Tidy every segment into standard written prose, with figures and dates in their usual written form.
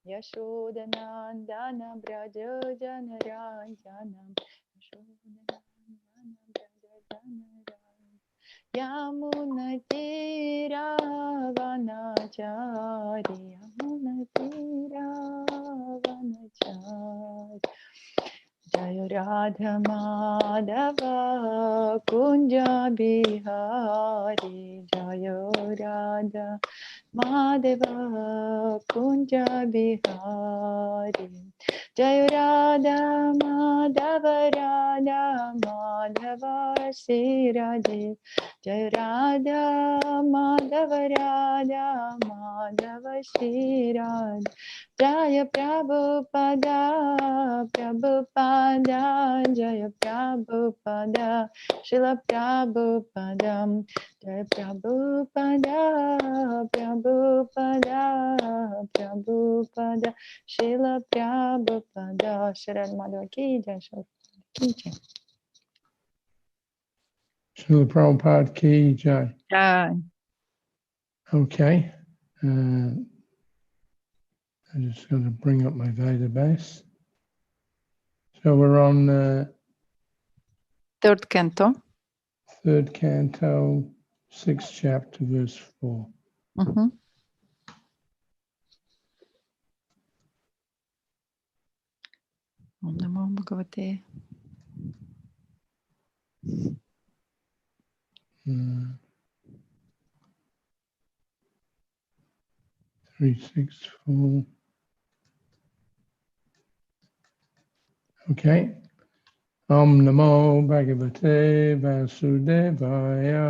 Yashodanandana Braja Janarajanam Yashodanandana Braja Janarajanam Yamunatira Vanachari Yamunatira Vanachari Jaya Radha Madhava Kunja Bihari Jaya Radha Madhava Kunja Bihari Jaya Radha Madhava Radha Madhava Shri Radhe Jaya Radha Madhava Radha Madhava Shri Radhe Jaya Prabhupada Prabhupada Jaya Prabhupada Srila Prabhupadam Jaya Prabhupada Prabhupada Prabhupada Srila Prabhupada Sharad Madhava ki jai ki jai. Srila Prabhupada ki jai. Jai. Okay. I just got to bring up my database. So we're on Third canto. Third canto, 6th chapter, verse 4. Om Namo Bhagavate. 3, 6, 4. Okay. Om Namo Bhagavate Vasudevaya.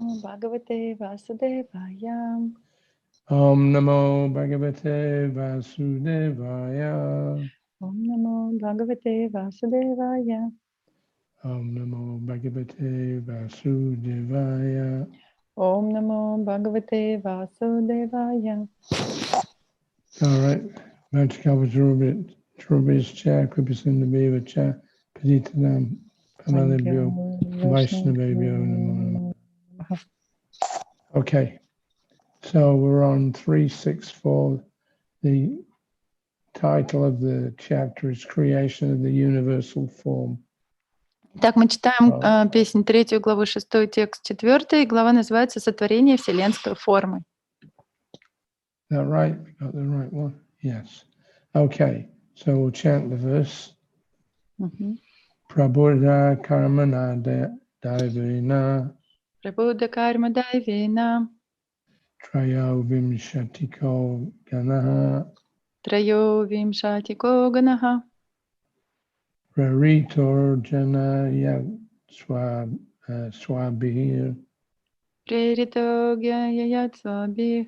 Om Bhagavate Vasudevaya. Om Namo Bhagavate Vasudevaya. Om Namo Bhagavate Vasudevaya. Om Namo Bhagavate Vasudevaya. Om Namo Bhagavate Vasudevaya. All right. Vajkavajrubis cha Kripasindabiva cha Paditanam Pamalibhyo Vaishnavabhyo Namo. Okay. So we're on 364. The title of the chapter is Creation of the Universal Form. Итак, мы читаем песнь 3 главу 6 текст 4, глава называется «Сотворение вселенской формы». Is that right? We got the right one? Yes. Okay, so we'll chant the verse. Prabhuda karmana daivena. Prabhuda karma daivena. Trayo vimshatiko ganaha. Trayo vimshatiko ganaha. Praritor jana yat swabhir. Prerito gyayat swabhir.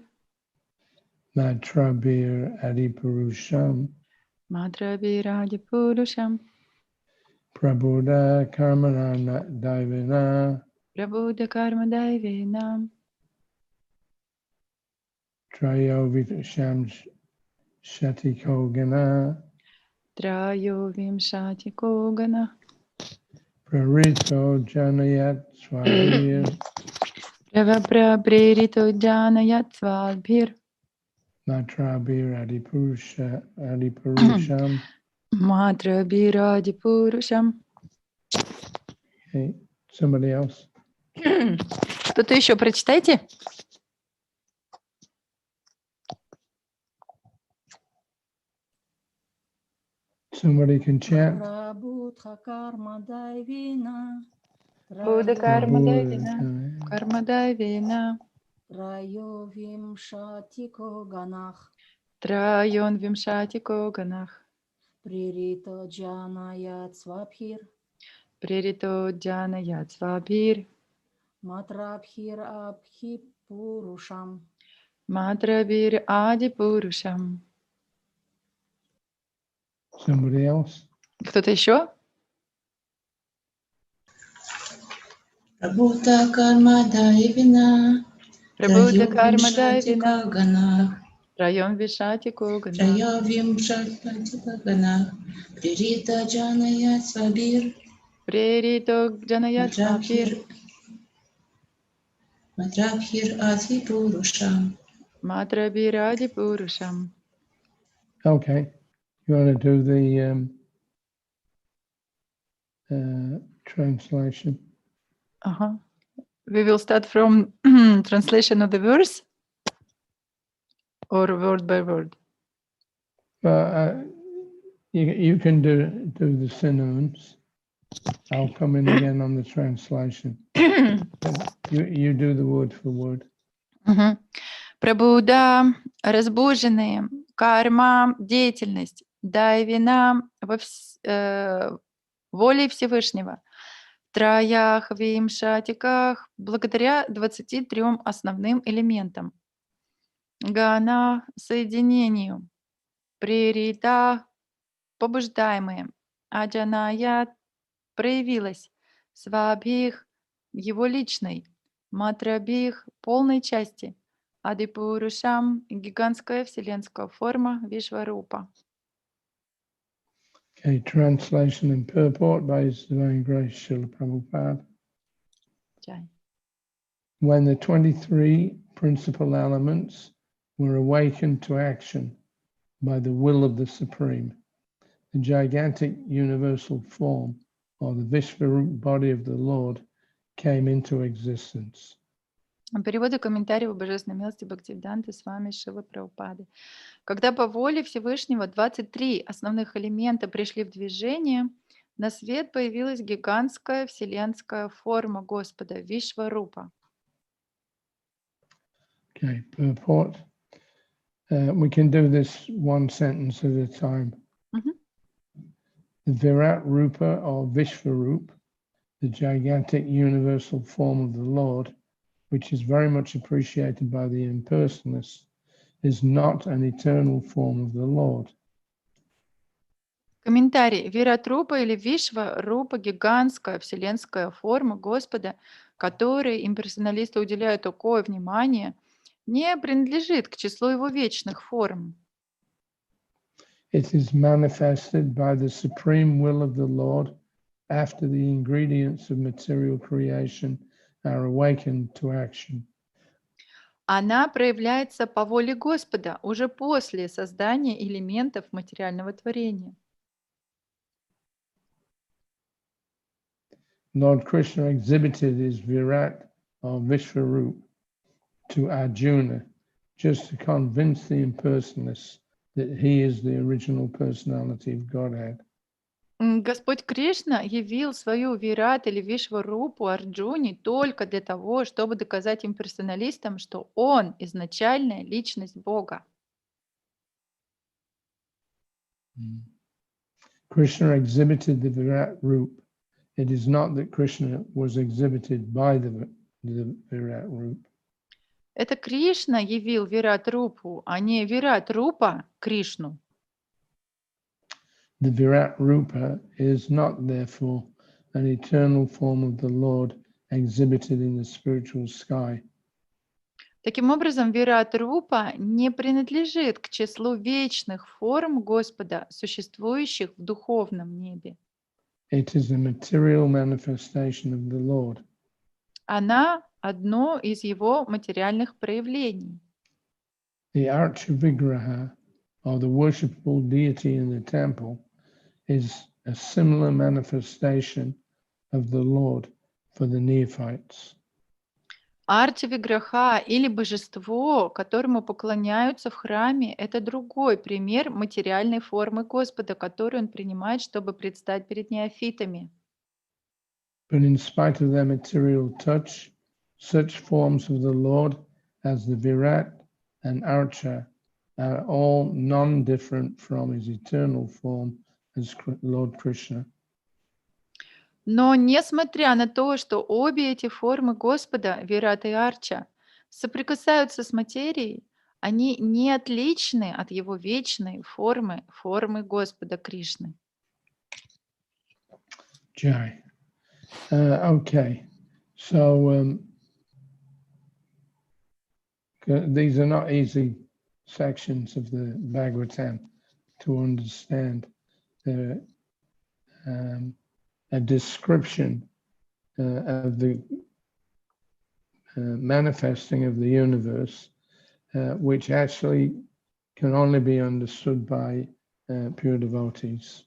Matrabhir adipurusham. Matrabhir adipurusham. Prabhuda karmana daivena. Prabhuda karma daivena. Trayo vimsham shatiko gana. Trayo vimshatiko gana. Prarito janayat swabhir. Prerito janayat swabhir. Matrabhir adipurusham. Matrabhir adipurusham. Okay, somebody else. Кто-то еще прочитайте. Somebody can chant. Prabhuda karma daivena. Prabhuda karma daivena. Karma daivena. Trayo vimshatiko ganach. Trayon vimshatiko ganach. Prerito janayat swabhir. Prerito janayat swabhir. Matrabhir abhipurusham. Matrabhir adipurusham. Somebody else. Кто-то еще? Prabhuda karma daivena. Prabhuda karma daivena. Trayon vimshatiko ganach. Trayo vimshatiko ganach. Prerito janayat swabhir. Prerito janayat swabhir. Matrabhir adipurusham. Matrabhir adipurusham. Okay. You want to do the translation? We will start from translation of the verse or word by word. You can do the synonyms. I'll come in again on the translation. You do the word for word. Прабхуда, разбуженные, карма, деятельность, дайвина волей Всевышнего, в троях, вимшатиках, благодаря 23 основным элементам. Гана — соединению, пририта — побуждаемые, аджаная — проявилась, свабхих — его личной, матрабхих — полной части, адипурушам — гигантская вселенская форма Вишварупа. Okay, translation and purport by His Divine Grace Srila Prabhupada. When the 23 principal elements were awakened to action by the will of the Supreme, the gigantic universal form, or the Vishvarup body of the Lord, came into existence. Перевод и комментарий в Божественной милости Бхактивиданты с вами Шилы Прабхупады. Когда по воле Всевышнего 23 основных элемента пришли в движение, на свет появилась гигантская вселенская форма Господа Вишварупа. Okay, purport. We can do this one sentence at a time. The Virat Rupa or Vishvarup, the gigantic universal form of the Lord, which is very much appreciated by the impersonalists, is not an eternal form of the Lord. Комментарий. Вират-рупа или Вишва-рупа — гигантская вселенская форма Господа, которой имперсоналисты уделяют такое внимание, не принадлежит к числу его вечных форм. It is manifested by the supreme will of the Lord after the ingredients of material creation are awakened to action. Она проявляется по воле Господа уже после создания элементов материального творения. Lord Krishna exhibited his Virat or Vishvarup to Arjuna just to convince the impersonalists that he is the original personality of Godhead. Господь Кришна явил свою Вират или Вишварупу Арджуне только для того, чтобы доказать имперсоналистам, что он изначальная личность Бога. Krishna exhibited the Virat Rup. It is not that Krishna was exhibited by the Virat Rup. Это Кришна явил Вират-рупу, а не Вират-рупа Кришну. The Virat Rupa is not, therefore, an eternal form of the Lord exhibited in the spiritual sky. Таким образом, Вират-рупа не принадлежит к числу вечных форм Господа, существующих в духовном небе. It is a material manifestation of the Lord. Она одно из его материальных проявлений. The Archa Vigraha, or the worshipable deity in the temple, is a similar manifestation of the Lord for the neophytes. Арча-виграха или божество, которому поклоняются в храме, это другой пример материальной формы Господа, которую он принимает, чтобы предстать перед неофитами. But in spite of their material touch, such forms of the Lord as the Virat and Archa are all non-different from his eternal form as Lord Krishna. Но несмотря на то, что обе эти формы Господа, Вират и Арча, соприкасаются с материей, они не отличны от его вечной формы Господа Кришны. Jai. Okay, so these are not easy sections of the Bhagavatam to understand. A description of the manifesting of the universe, which actually can only be understood by pure devotees.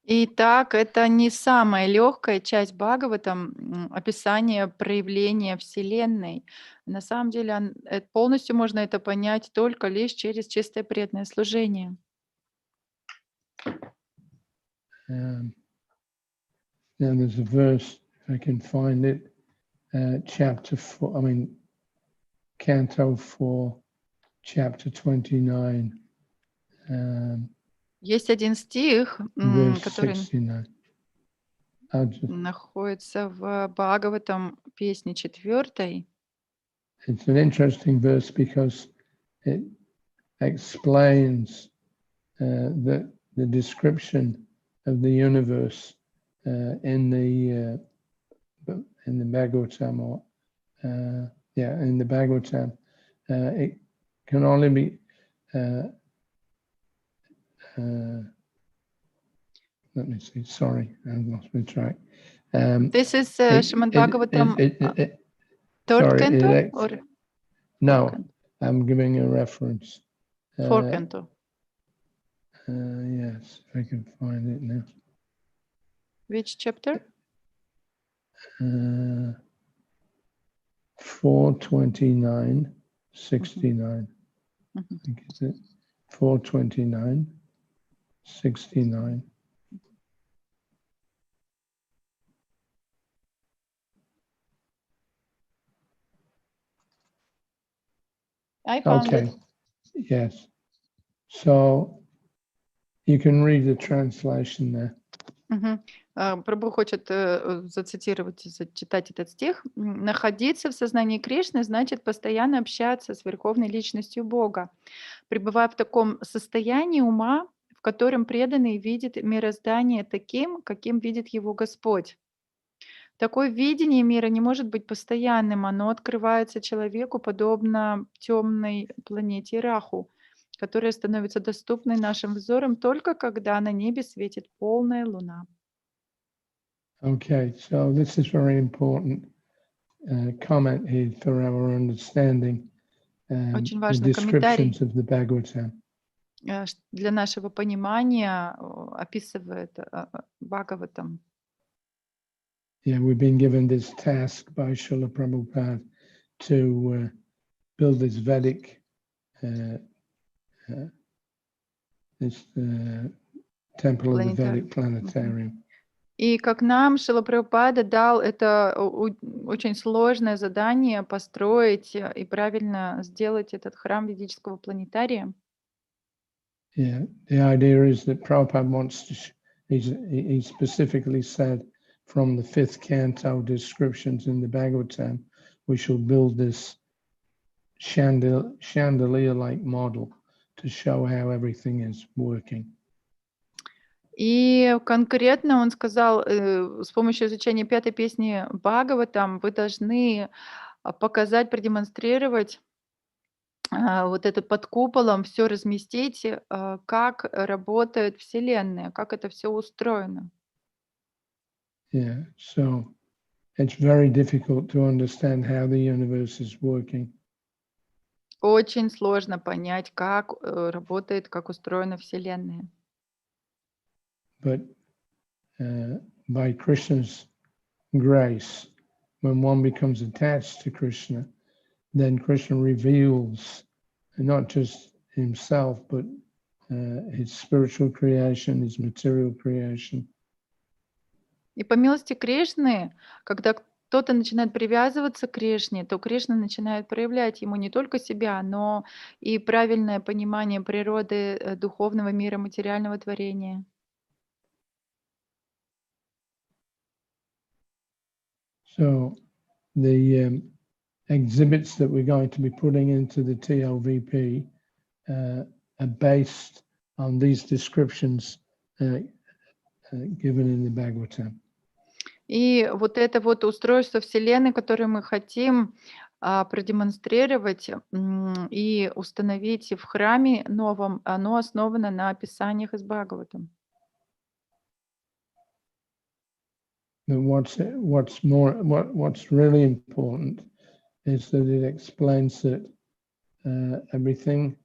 Итак, это не самая легкая часть Бхагаватам, описание проявления Вселенной. На самом деле полностью можно это понять только лишь через чистое преданное служение. Then there's a verse, if I can find it, chapter 4, Canto 4, chapter 29. Есть один стих, Verse который 69. находится в Бхагаватам, песне 4. It's an interesting verse because it explains the description of the universe in the Bhagavatam, or in the Bhagavatam. It can only be let me see. Sorry, I lost my track. This is Шримад Бхагаватам, third canto? Or No, canto? I'm giving a reference. Fourth canto. Yes, if I can find it now. Which chapter? 429, 69. I think it's it. 429, 69. I found Okay. it. Yes. So you can read the translation there. Прабху хочет зачитать этот стих. Находиться в сознании Кришны значит постоянно общаться с Верховной Личностью Бога, пребывая в таком состоянии ума, в котором преданный видит мироздание таким, каким видит его Господь. Такое видение мира не может быть постоянным, оно открывается человеку подобно темной планете Раху, которая становится доступной нашим взором только когда на небе светит полная луна. Okay, so this is very important comment here for our understanding Очень the важный комментарий descriptions of the Bhagavatam. Для нашего понимания описывает Бхагаватам. Yeah, we've been given this task by Srila Prabhupada to build this Vedic, temple of the Vedic planetarium. И как нам Шрила Прабхупада дал это очень сложное задание построить и правильно сделать этот храм ведического планетария. Yeah, the idea is that Prabhupada wants to, he specifically said from the 5th canto descriptions in the Bhagavatam, we shall build this chandelier-like model to show how everything is working. И конкретно он сказал, с помощью изучения 5-й песни Бхагаватам вы должны показать, продемонстрировать вот это под куполом, все разместить, как работает Вселенная, как это все устроено. Yeah, so it's very difficult to understand how the universe is working. Очень сложно понять, как работает, как устроена Вселенная. But by Krishna's grace, when one becomes attached to Krishna, then Krishna reveals not just himself, but his spiritual creation, his material creation. И по милости Кришны, когда кто-то начинает привязываться к Кришне, то Кришна начинает проявлять ему не только себя, но и правильное понимание природы духовного мира, материального творения. So the exhibits that we're going to be putting into the TLVP are based on these descriptions given in the Bhagavatam. И вот это вот устройство Вселенной, которое мы хотим продемонстрировать и установить в храме новом, оно основано на описаниях из Бхагаватам. But what's really important is that it explains that everything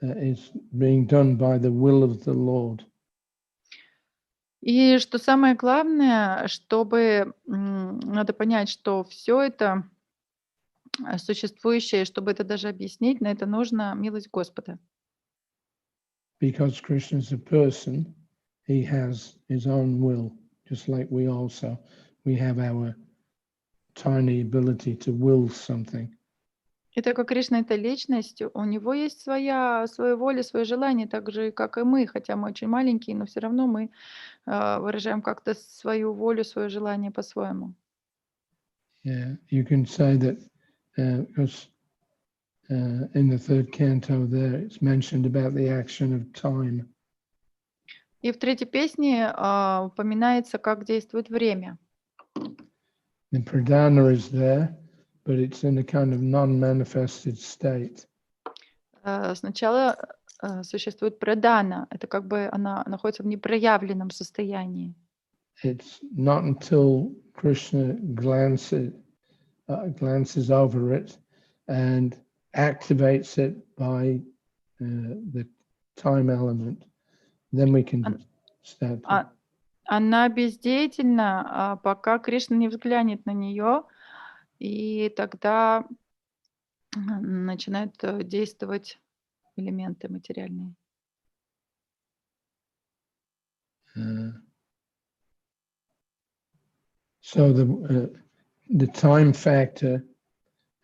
is being done by the will of the Lord. И что самое главное, чтобы надо понять, что все это существующее, чтобы это даже объяснить, на это нужна милость Господа. Because Krishna is a person, he has his own will, just like we also. We have our tiny ability to will something. И так как Кришна — это личность, у него есть своя воля, свое желание, так же, как и мы, хотя мы очень маленькие, но все равно мы выражаем как-то свою волю, свое желание по-своему. Yeah, you can say that because in the third canto there it's mentioned about the action of time. И в третьей песне упоминается, как действует время. The pradhana is there, but it's in a kind of non-manifested state. Сначала существует прадана, это как бы она находится в непроявленном состоянии. It's not until Krishna glances over it and activates it by the time element, then we can start. Она бездеятельна, пока Кришна не взглянет на нее, и тогда начинают действовать элементы материальные. So the time factor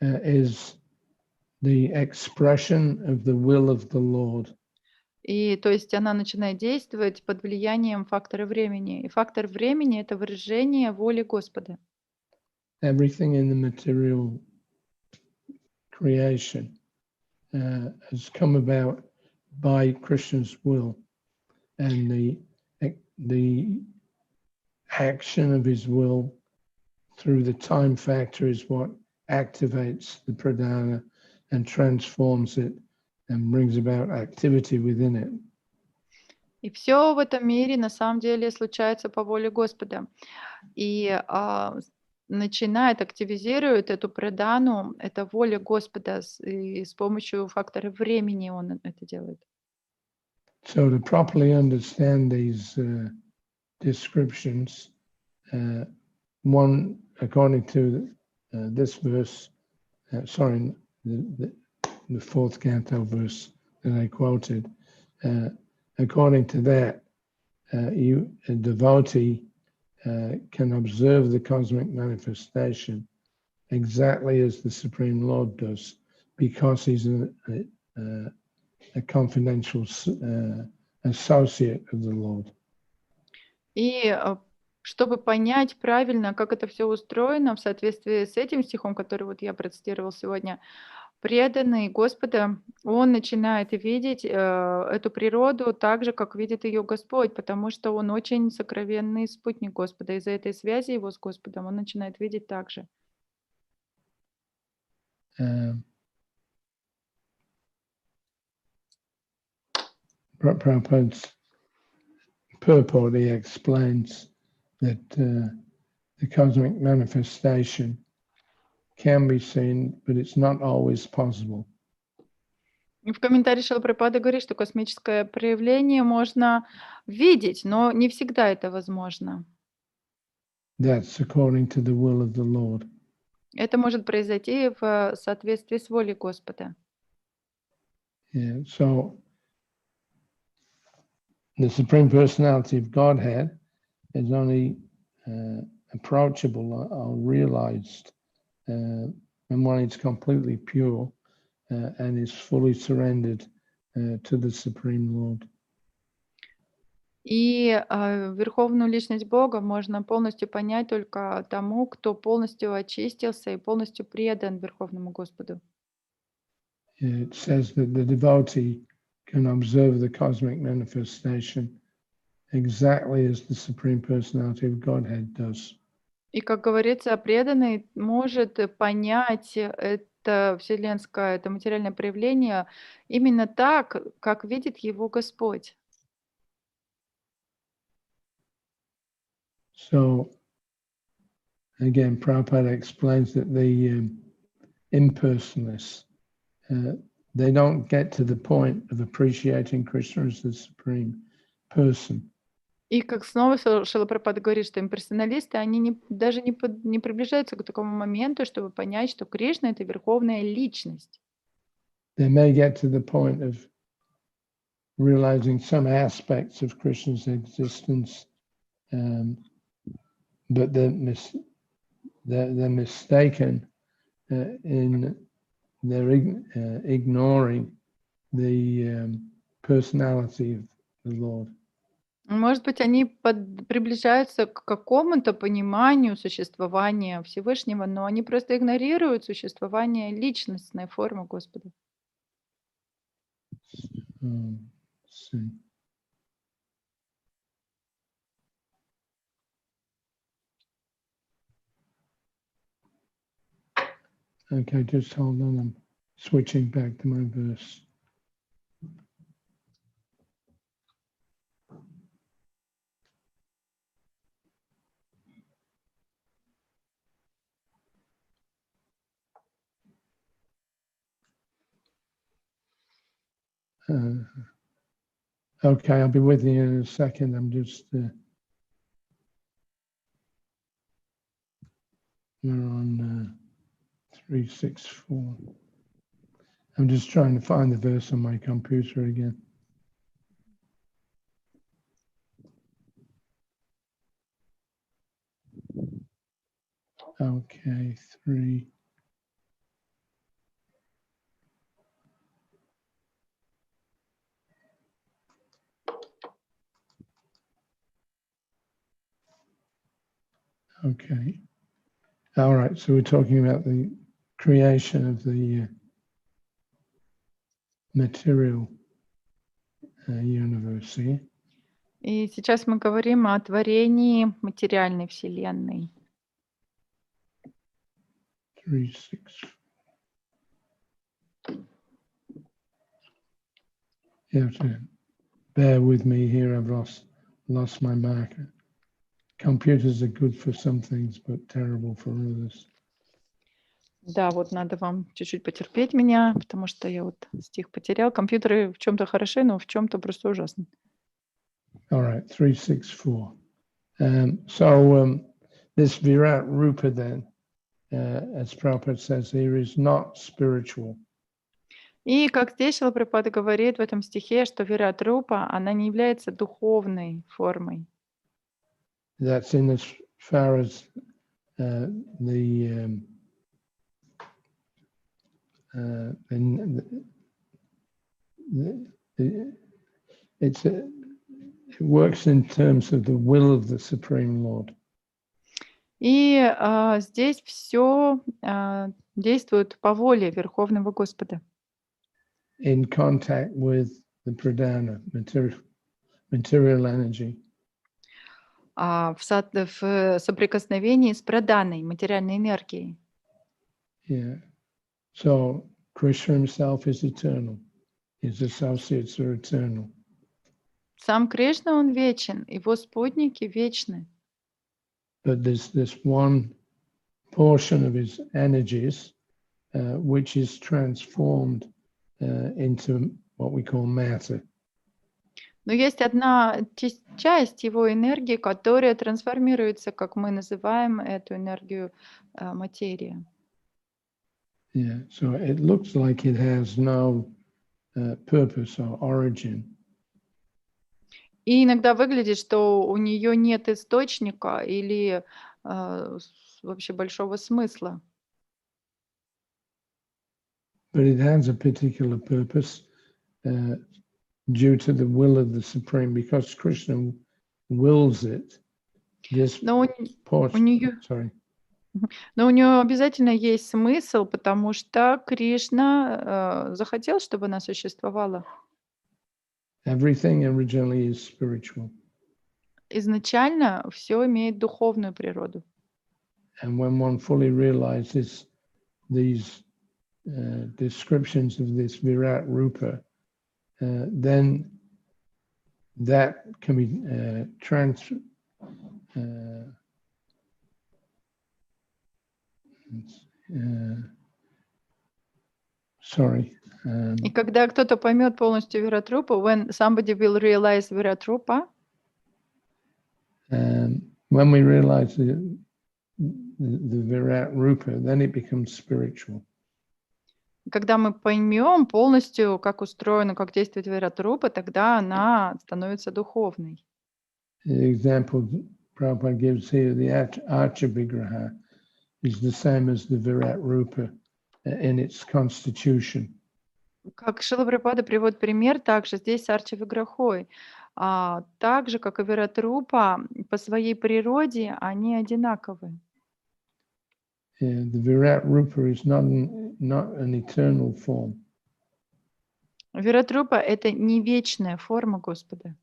is the expression of the will of the Lord. И то есть она начинает действовать под влиянием фактора времени. И фактор времени — это выражение воли Господа. Everything in the material creation has come about by Krishna's will, and the action of his will through the time factor is what activates the pradhana and transforms it and brings about activity within it. И все в этом мире на самом деле случается по воле Господа. И начинает, активизирует эту прадану, это воля Господа, и с помощью фактора времени он это делает. So to properly understand these descriptions, one, according to this verse, the fourth canto verse that I quoted, according to that, a devotee can observe the cosmic manifestation exactly as the Supreme Lord does, because he's a confidential associate of the Lord. И чтобы понять правильно, как это все устроено в соответствии с этим стихом, который вот я процитировал сегодня, преданный Господа, он начинает видеть эту природу так же, как видит ее Господь, потому что он очень сокровенный спутник Господа. Из-за этой связи его с Господом он начинает видеть так же. Prabhupada's purport, he explains that the cosmic manifestation can be seen, but it's not always possible. И в комментарии Шрила Прабхупада говорит, что космическое проявление можно видеть, но не всегда это возможно. That's according to the will of the Lord. Это может произойти в соответствии с волей Господа. Yeah, so the Supreme Personality of Godhead is only approachable or realized when one is completely pure and is fully surrendered to the Supreme Lord. И верховную личность Бога можно полностью понять только тому, кто полностью очистился и полностью предан Верховному Господу. It says that the devotee can observe the cosmic manifestation exactly as the Supreme Personality of Godhead does. И, как говорится, преданный может понять это вселенское, это материальное проявление именно так, как видит его Господь. So, again, Prabhupada explains that the impersonalists, they don't get to the point of appreciating Krishna as the supreme person. И как снова Шрила Прабхупада говорит, что имперсоналисты, они даже не приближаются к такому моменту, чтобы понять, что Кришна — это верховная личность. They may get to the point of realizing some aspects of Krishna's existence, but they're mistaken in their ignoring the personality of the Lord. Может быть, они приближаются к какому-то пониманию существования Всевышнего, но они просто игнорируют существование личностной формы Господа. See. Okay, just hold on. I'm switching back to my verse. Okay, I'll be with you in a second. I'm just we're on 364. I'm just trying to find the verse on my computer again. Okay, 3. Okay. All right, so we're talking about the creation of the material universe here. И сейчас мы говорим о творении материальной вселенной. 3-6. You have to bear with me here. I've lost my marker. Computers are good for some things, but terrible for others. Да, вот надо вам чуть-чуть потерпеть меня, потому что я вот стих потерял. Компьютеры в чем-то хороши, но в чем-то просто ужасны. All right, 364. So this Virat Rupa then, as Prabhupada says here, is not spiritual. И как здесь Шрила Прабхупада говорит в этом стихе, что Вират Рупа, она не является духовной формой. That's in as far as it works in terms of the will of the Supreme Lord. И здесь все действует по воле Верховного Господа. In contact with the pradana, material energy. В соприкосновении с праданой, материальной энергией. Yeah. So Krishna himself is eternal. His associates are eternal. Сам Кришна, он вечен, его спутники вечны. But there's this one portion of his energies which is transformed into what we call matter. Но есть одна часть его энергии, которая трансформируется, как мы называем эту энергию, материя. Yeah, so it looks like it has no purpose or origin. И иногда выглядит, что у нее нет источника или вообще большого смысла. But it has a particular purpose due to the will of the Supreme, because Krishna wills it. This portion, sorry. Но у нее обязательно есть смысл, потому что Кришна захотел, чтобы она существовала. Everything originally is spiritual. Изначально все имеет духовную природу. And when one fully realizes these descriptions of this Virat Rupa, then that can be sorry, И когда кто-то поймет полностью Виратрупу, when somebody will realize Viratrupa, when we realize the Virat Rupa, then it becomes spiritual. когда мы поймем полностью, как устроена, как действует Виратрупа, тогда она становится духовной. The example Prabhupada gives here, the Archa Vigraha, is the same as the Virat Rupa in its constitution. Как Шрила Прабхупада приводит пример, также здесь с Арча Виграхой. Так же, как и Виратрупа, по своей природе они одинаковы. The Virat Rupa is not an eternal form. Виратрупа — это не вечная форма Господа.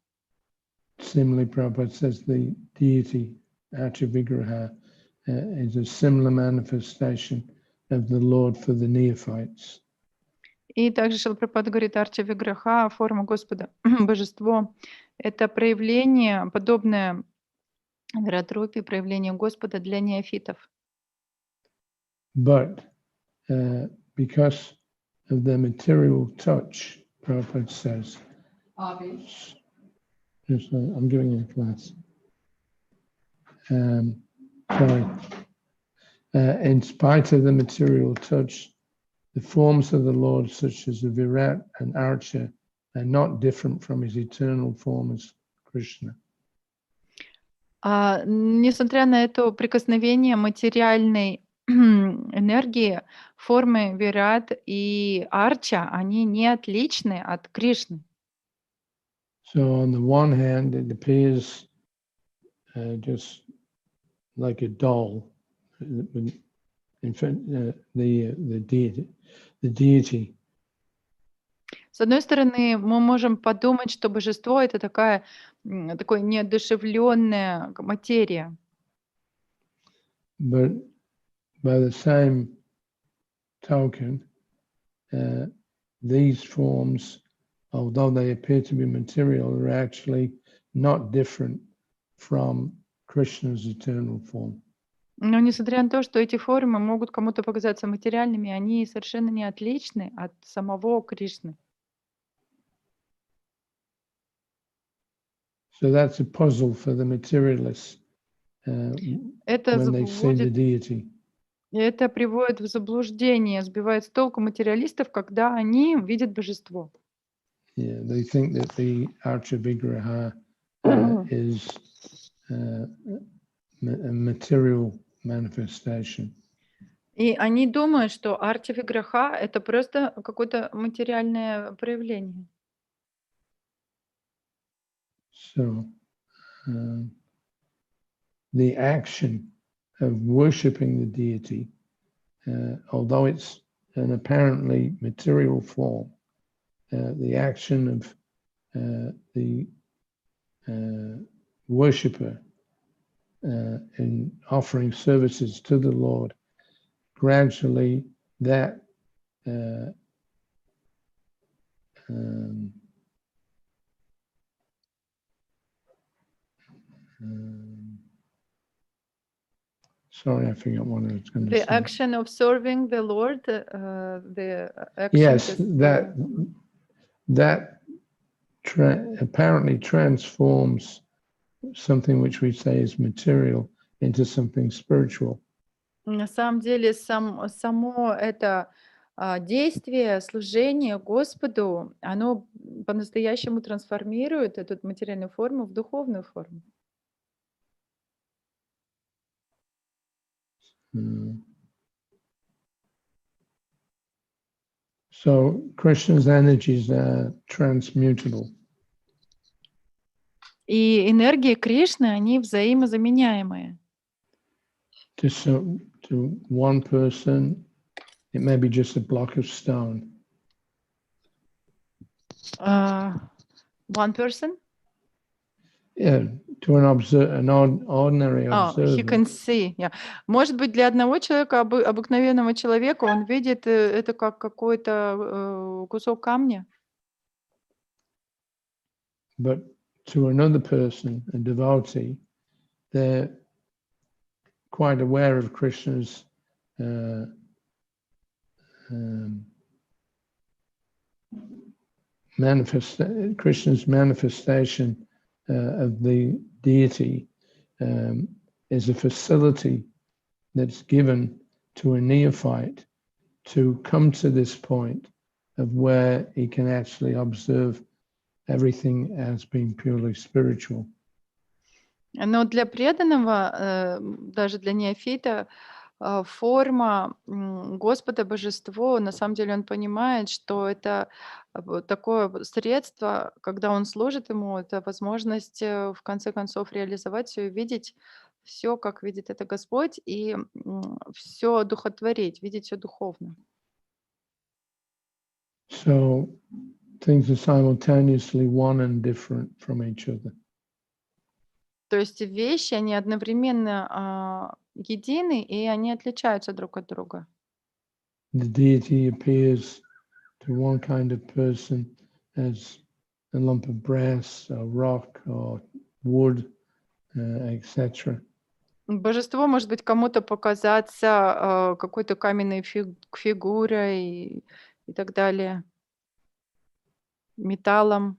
Similarly, Prabhupada says the deity, Archa Vigraha, is a similar manifestation of the Lord for the neophytes. И также Шрила Прабхупада говорит, Арча Виграха, форма Господа, божество, это проявление, подобное Виратрупе, проявление Господа для неофитов. But because of the material touch, Prabhupada says, I'm giving you a class. Sorry. In spite of the material touch, the forms of the Lord, such as the Virat and Archa, are not different from his eternal form as Krishna. Несмотря на это прикосновение материальной энергии, формы Вират и Арча, они не отличны от Кришны. So on the one hand, it appears just like a doll. In fact, the deity. С одной стороны, мы можем подумать, что божество — это такая неодушевленная материя. But by the same token, these forms, although they appear to be material, are actually not different from Krishna's eternal form. Но несмотря на то, что эти формы могут кому-то показаться материальными, они совершенно не отличны от самого Кришны. So that's a puzzle for the materialists Это when they see the deity. Это приводит в заблуждение, сбивает с толку материалистов, когда они видят божество. Yeah, they think that the Archa Vigraha is a material manifestation. И они думают, что Арча Виграха — это просто какое-то материальное проявление. So the action of worshipping the deity, although it's an apparently material form, the action of the worshipper in offering services to the Lord, gradually that sorry, I forgot what I was going to say. The action of serving the Lord, the action. Yes, that apparently transforms something which we say is material into something spiritual. На самом деле, само это действие, служение Господу, оно по-настоящему трансформирует эту материальную форму в духовную форму. So Krishna's energies are transmutable. И энергии Кришны, они взаимозаменяемые. To one person, it may be just a block of stone. One person? Yeah, to an ordinary observer. He can see. Yeah. Может быть, для одного человека, обыкновенного человека, он видит это как какой-то кусок камня. But to another person, a devotee, they're quite aware of Krishna's Krishna's manifestation of the deity is a facility that's given to a neophyte to come to this point of where he can actually observe everything as being purely spiritual. Но для преданного, даже для неофита, форма Господа Божество, на самом деле он понимает, что это вот такое средство, когда он служит ему, это возможность в конце концов реализовать все и видеть все, как видит это Господь, и все одухотворить, видеть все духовно. So things are simultaneously one and different from each other. То есть вещи, они одновременно едины, и они отличаются друг от друга. The deity appears to one kind of person as a lump of brass or rock or wood, etc. Божество может быть кому-то показаться какой-то каменной фигурой и так далее, металлом.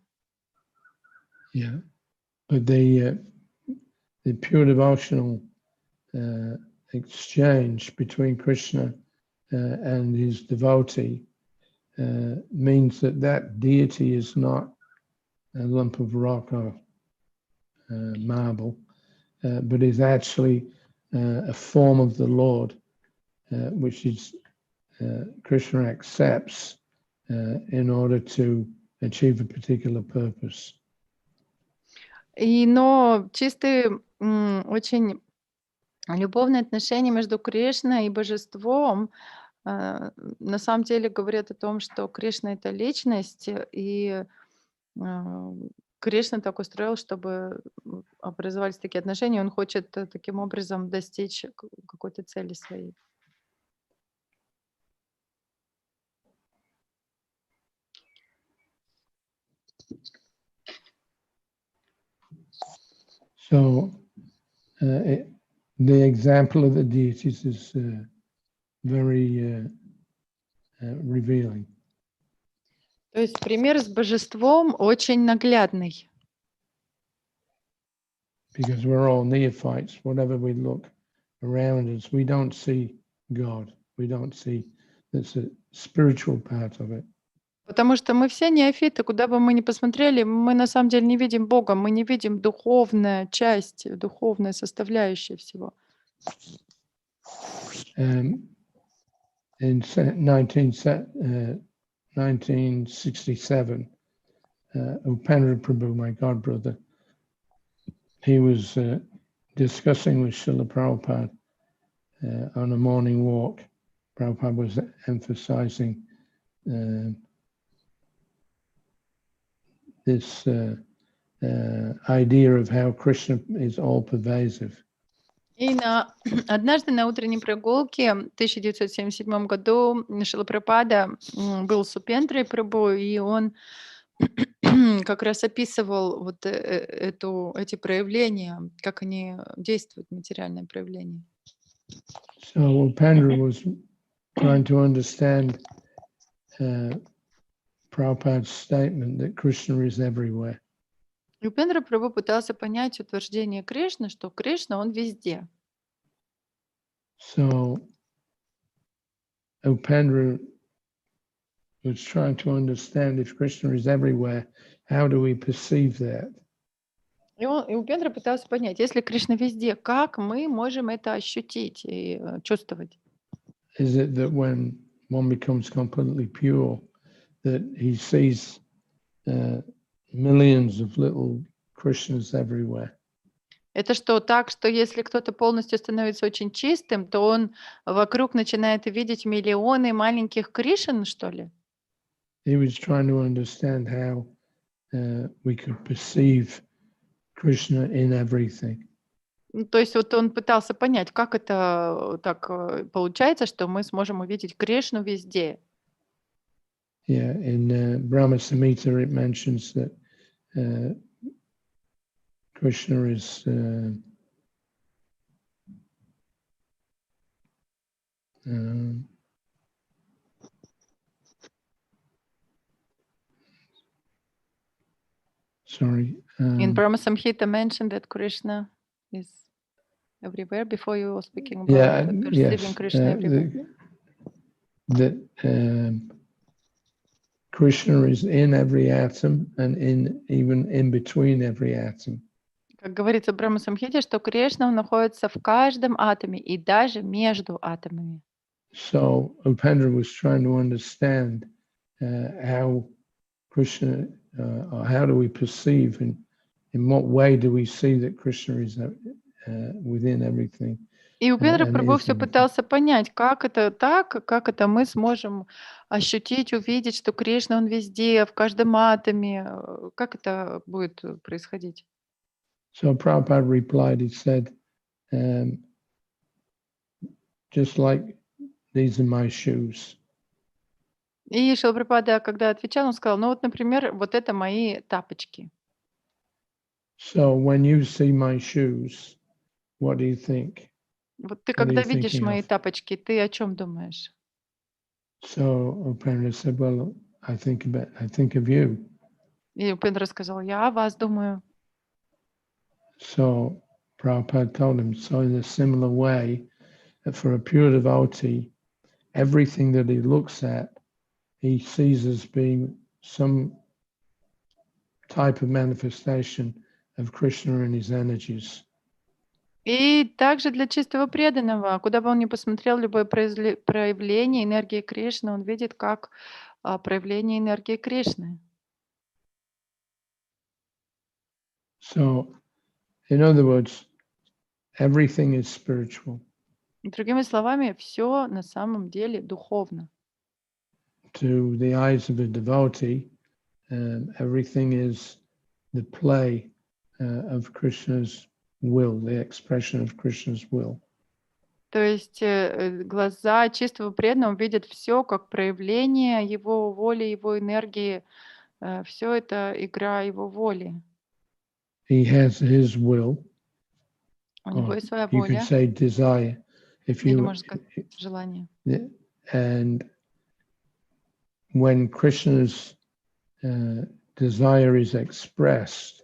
Yeah, but the pure devotional exchange between Krishna and his devotee means that that deity is not a lump of rock or marble, but is actually a form of the Lord, which is Krishna accepts in order to achieve a particular purpose. Но чистые, очень любовные отношения между Кришной и божеством на самом деле говорят о том, что Кришна — это личность, и Кришна так устроил, чтобы образовались такие отношения. Он хочет таким образом достичь какой-то цели своей. So the example of the deities is very revealing. То есть пример с божеством очень наглядный. Because we're all neophytes, whatever we look around us, we don't see God. We don't see that's a spiritual part of it. Потому что мы все неофиты, куда бы мы ни посмотрели, мы на самом деле не видим Бога, мы не видим духовная часть, духовная составляющая всего. In 1967, Upendra Prabhu, my god brother, he was discussing with Srila Prabhupada on a morning walk. Prabhupada was emphasizing this idea of how Krishna is all-pervasive. И однажды на утренней прогулке в 1977 году Шрила Прабхупада был с Упендрой Прабху, и он как раз описывал вот эти проявления, как они действуют, материальные проявления. So Upendra was trying to understand Prabhupada's statement that Krishna is everywhere. И Упендра Прабху пытался понять утверждение Кришны, что Кришна, он везде. So Upendra was trying to understand if Krishna is everywhere, how do we perceive that? И Упендра пытался понять, если Кришна везде, как мы можем это ощутить и чувствовать? Is it that when one becomes completely pure, that he sees millions of little Krishnas everywhere? Это что, так, что если кто-то полностью становится очень чистым, то он вокруг начинает видеть миллионы маленьких Кришн, что ли? He was trying to understand how we could perceive Krishna in everything. То есть вот он пытался понять, как это так получается, что мы сможем увидеть Кришну везде. Yeah, in Brahma Samhita it mentions that Krishna is sorry. In Brahma Samhita mentioned that Krishna is everywhere. Before you were speaking about Yeah, perceiving yes. Krishna everywhere. That Krishna is in every atom and even in between every atom. Как говорится в Брахма Самхите, что Кришна он находится в каждом атоме и даже между атомами. So Upendra was trying to understand how Krishna, or how do we perceive, and in what way do we see that Krishna is within everything? И Упендра and Прабху is все everything. пытался понять, как это так, как это мы сможем ощутить, увидеть, что Кришна он везде, в каждом атоме, как это будет происходить. So Prabhupada replied, he said, just like these are my shoes. И Шрила Прабхупада, когда отвечал, он сказал, ну вот, например, вот это мои тапочки. So when you see my shoes, what do you think? Вот ты What are когда you видишь thinking мои of? тапочки, ты о чем думаешь? So Upendra said, well, I think of you. И Упендра сказал, я о вас думаю. So Prabhupada told him, so in a similar way, that for a pure devotee, everything that he looks at, he sees as being some type of manifestation of Krishna and his energies. И также для чистого преданного, куда бы он ни посмотрел, любое проявление энергии Кришны, он видит как проявление энергии Кришны. So, in other words, everything is spiritual. Другими словами, все на самом деле духовно. To the eyes of a devotee, everything is the play of Krishna's will, the expression of Krishna's will. То есть глаза чистого преданного видят все как проявление его воли, его энергии. Все это игра его воли. He has his will. У него есть своя You could воля, say desire. If или you, можно сказать желание. and when Krishna's desire is expressed,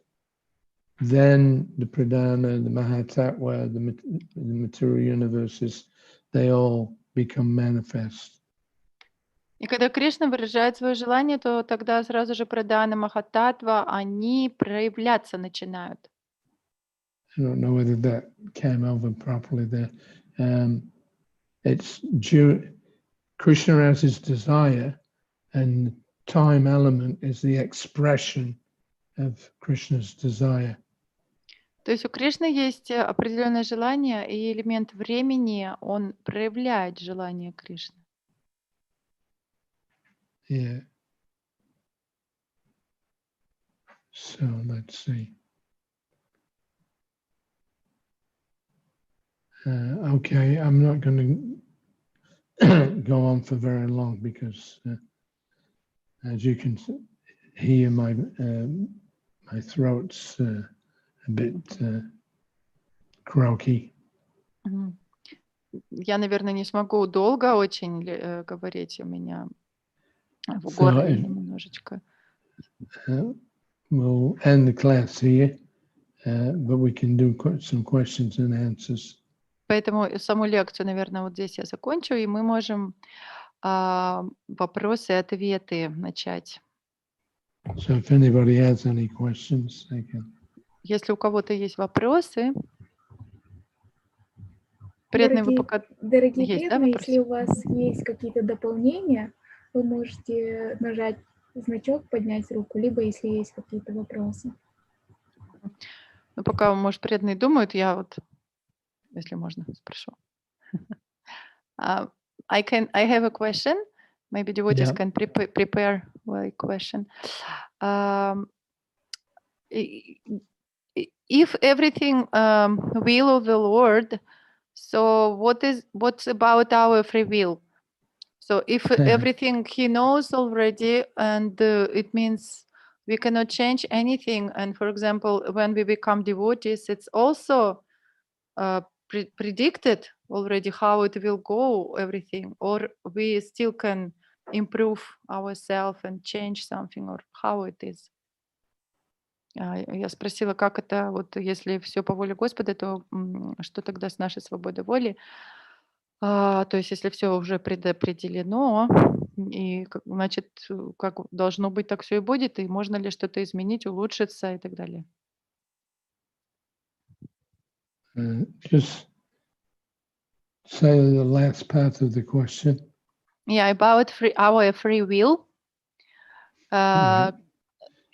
then the pradhana, the mahatattva, the material universes, they all become manifest. И когда Кришна выражает свое желание, то тогда сразу же прадана, махататва, они проявляться начинают. I don't know whether that came over properly there. It's Krishna has his desire, and time element is the expression of Krishna's desire. То есть у Кришны есть определенное желание, и элемент времени, он проявляет желание Кришны. Yeah. So let's see. Okay, I'm not going to go on for very long because, as you can hear, my throat's a bit croaky. Мгм. Я, наверное, не смогу долго очень говорить, у меня в горле немножечко. We'll end the class here, but we can do some questions and answers. Поэтому саму лекцию, наверное, вот здесь я закончу, и мы можем вопросы и ответы начать. So if anybody has any questions, they can. Если у кого-то есть вопросы, преданные вы пока... Дорогие Есть, да, преданные, вопросы? если у вас есть какие-то дополнения, вы можете нажать значок, поднять руку, либо если есть какие-то вопросы. Ну, пока, может, преданные думают, я вот, если можно, спрошу. I have a question. Maybe devotees Yeah. can prepare a question. If everything will of the Lord, so what's about our free will? So if everything he knows already, and it means we cannot change anything. And for example, when we become devotees, it's also predicted already how it will go, everything, or we still can improve ourselves and change something, or how it is. Я спросила, как это, вот если все по воле Господа, то что тогда с нашей свободой воли? То есть если все уже предопределено, и значит, как должно быть, так все и будет, и можно ли что-то изменить, улучшиться и так далее. Just say the last part of the question. Yeah, about our free will. Right.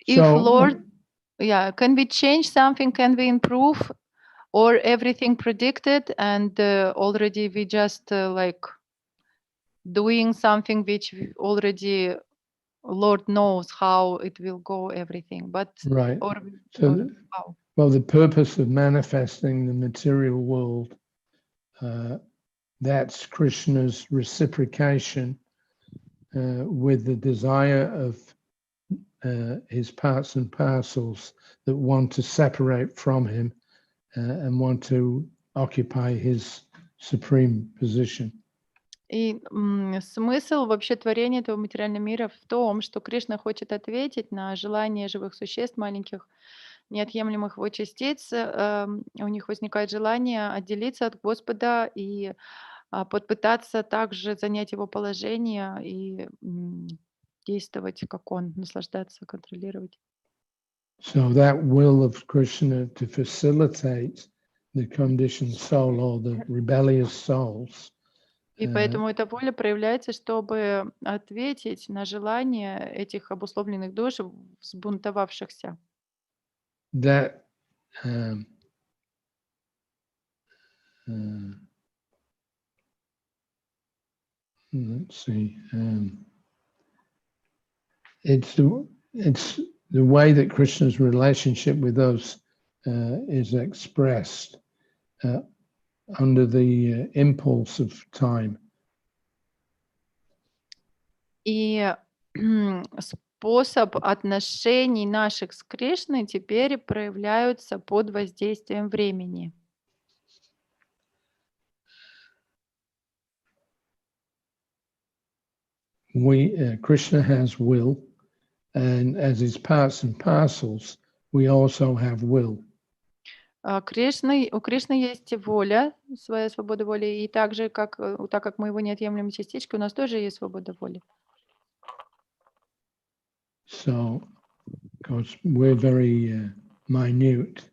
If So, Lord, can we change something? Can we improve, or everything predicted and already we just like doing something which already Lord knows how it will go, everything, but right. or how? Well, the purpose of manifesting the material world, that's Krishna's reciprocation with the desire of his parts and parcels that want to separate from him and want to occupy his supreme position. И смысл вообще творения этого материального мира в том, что Кришна хочет ответить на желание живых существ, маленьких неотъемлемых его частиц. У них возникает желание отделиться от Господа и попытаться также занять его положение и действовать, как он, наслаждаться, контролировать. So that will of Krishna to facilitate the conditioned soul or the rebellious souls. И поэтому эта воля проявляется, чтобы ответить на желание этих обусловленных душ, взбунтовавшихся. That let's see. It's the way that Krishna's relationship with us is expressed under the impulse of time. И способ отношений наших с Кришной теперь проявляются под воздействием времени. Krishna has will, and as his parts and parcels, we also have will. У Кришны есть воля, своя свобода воли, и так как мы его неотъемлемые частички, у нас тоже есть свобода воли. So, because we're very minute.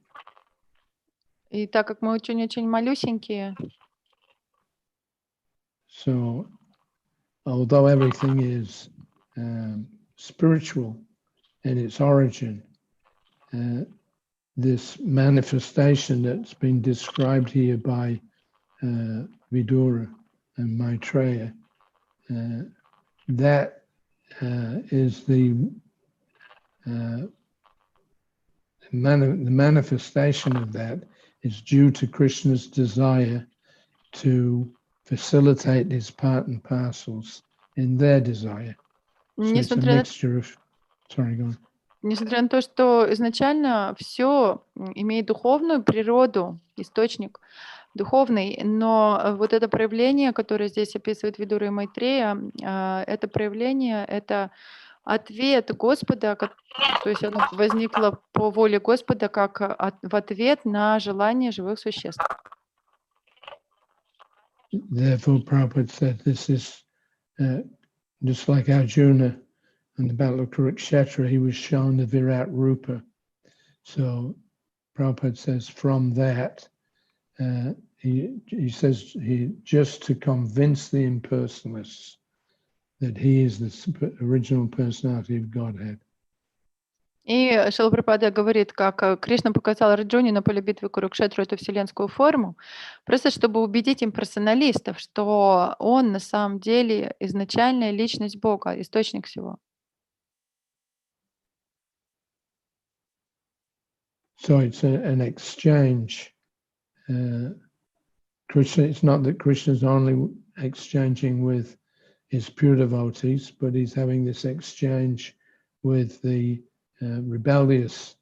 И так как мы очень-очень малюсенькие, so although everything is spiritual in its origin, this manifestation that's been described here by Vidura and Maitreya, that is the manifestation of that is due to Krishna's desire to facilitate his part and parcels in their desire. So it's a mixture of... Sorry, go on. Несмотря на то, что изначально все имеет духовную природу, источник духовный, но вот это проявление, которое здесь описывает Видура и Майтрея, это проявление, это ответ Господа, то есть оно возникло по воле Господа как в ответ на желание живых существ. Therefore, Prabhupada said this is just like Arjuna in the Battle of Kurukshetra, he was shown the Virat Rupa. So Prabhupada says from that, he says just to convince the impersonalists that he is the original personality of Godhead. И Шрила Прабхупада говорит, как Кришна показал Арджуне на поле битвы Курукшетру эту вселенскую форму, просто чтобы убедить имперсоналистов, что он на самом деле изначальная личность Бога, источник всего. So it's an exchange. Krishna, it's not that Krishna's only exchanging with his pure devotees, but he's having this exchange with the rebellious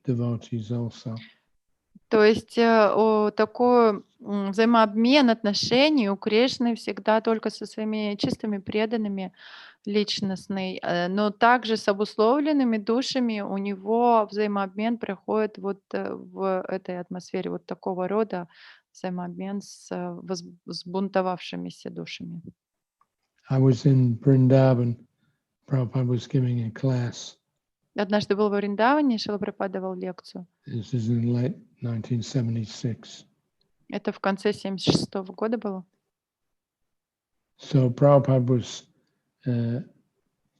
devotees also. То есть такой взаимообмен отношений у Кришны всегда только со своими чистыми преданными, личностный, но также с обусловленными душами у него взаимообмен проходит вот в этой атмосфере, вот такого рода взаимообмен с взбунтовавшимися душами. I was in Vrindavan. Prabhupada was giving a class. Однажды был во Вриндаване, Шрила Прабхупада давал лекцию. This is in late 1976. Это в конце 1976 года было. So Prabhupada was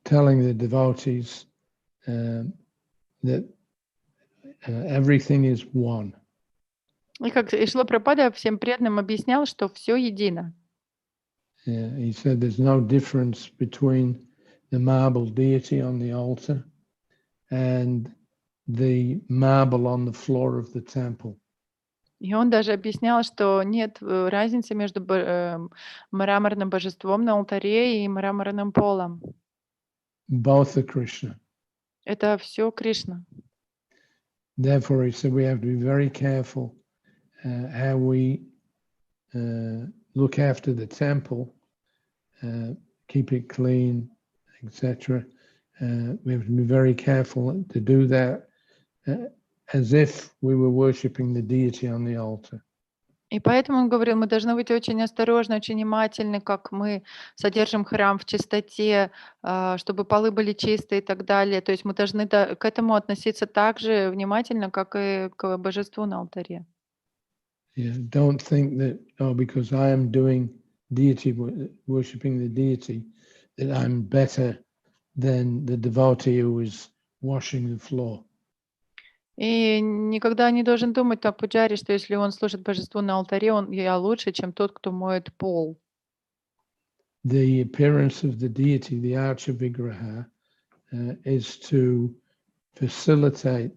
telling the devotees that everything is one. И Шрила Прабхупада всем преданным объяснял, что все едино. He said there's no difference between the marble deity on the altar and the marble on the floor of the temple. И он даже объяснял, что нет разницы между мраморным божеством на алтаре и мраморным полом. Both are Krishna. Это все Кришна. Therefore, he said we have to be very careful how we look after the temple, keep it clean, etc. We have to be very careful to do that as if we were worshipping the deity on the altar. И поэтому он говорил, мы должны быть очень осторожны, очень внимательны, как мы содержим храм в чистоте, чтобы полы были чистые и так далее. То есть мы должны к этому относиться так же внимательно, как и к божеству на алтаре. Yeah, don't think that, because I am doing deity, worshipping the deity, that I'm better than the devotee who is washing the floor. И никогда не должен думать так пуджари, что если он служит божеству на алтаре, я лучше, чем тот, кто моет пол. The appearance of the deity, the Archa Vigraha, is to facilitate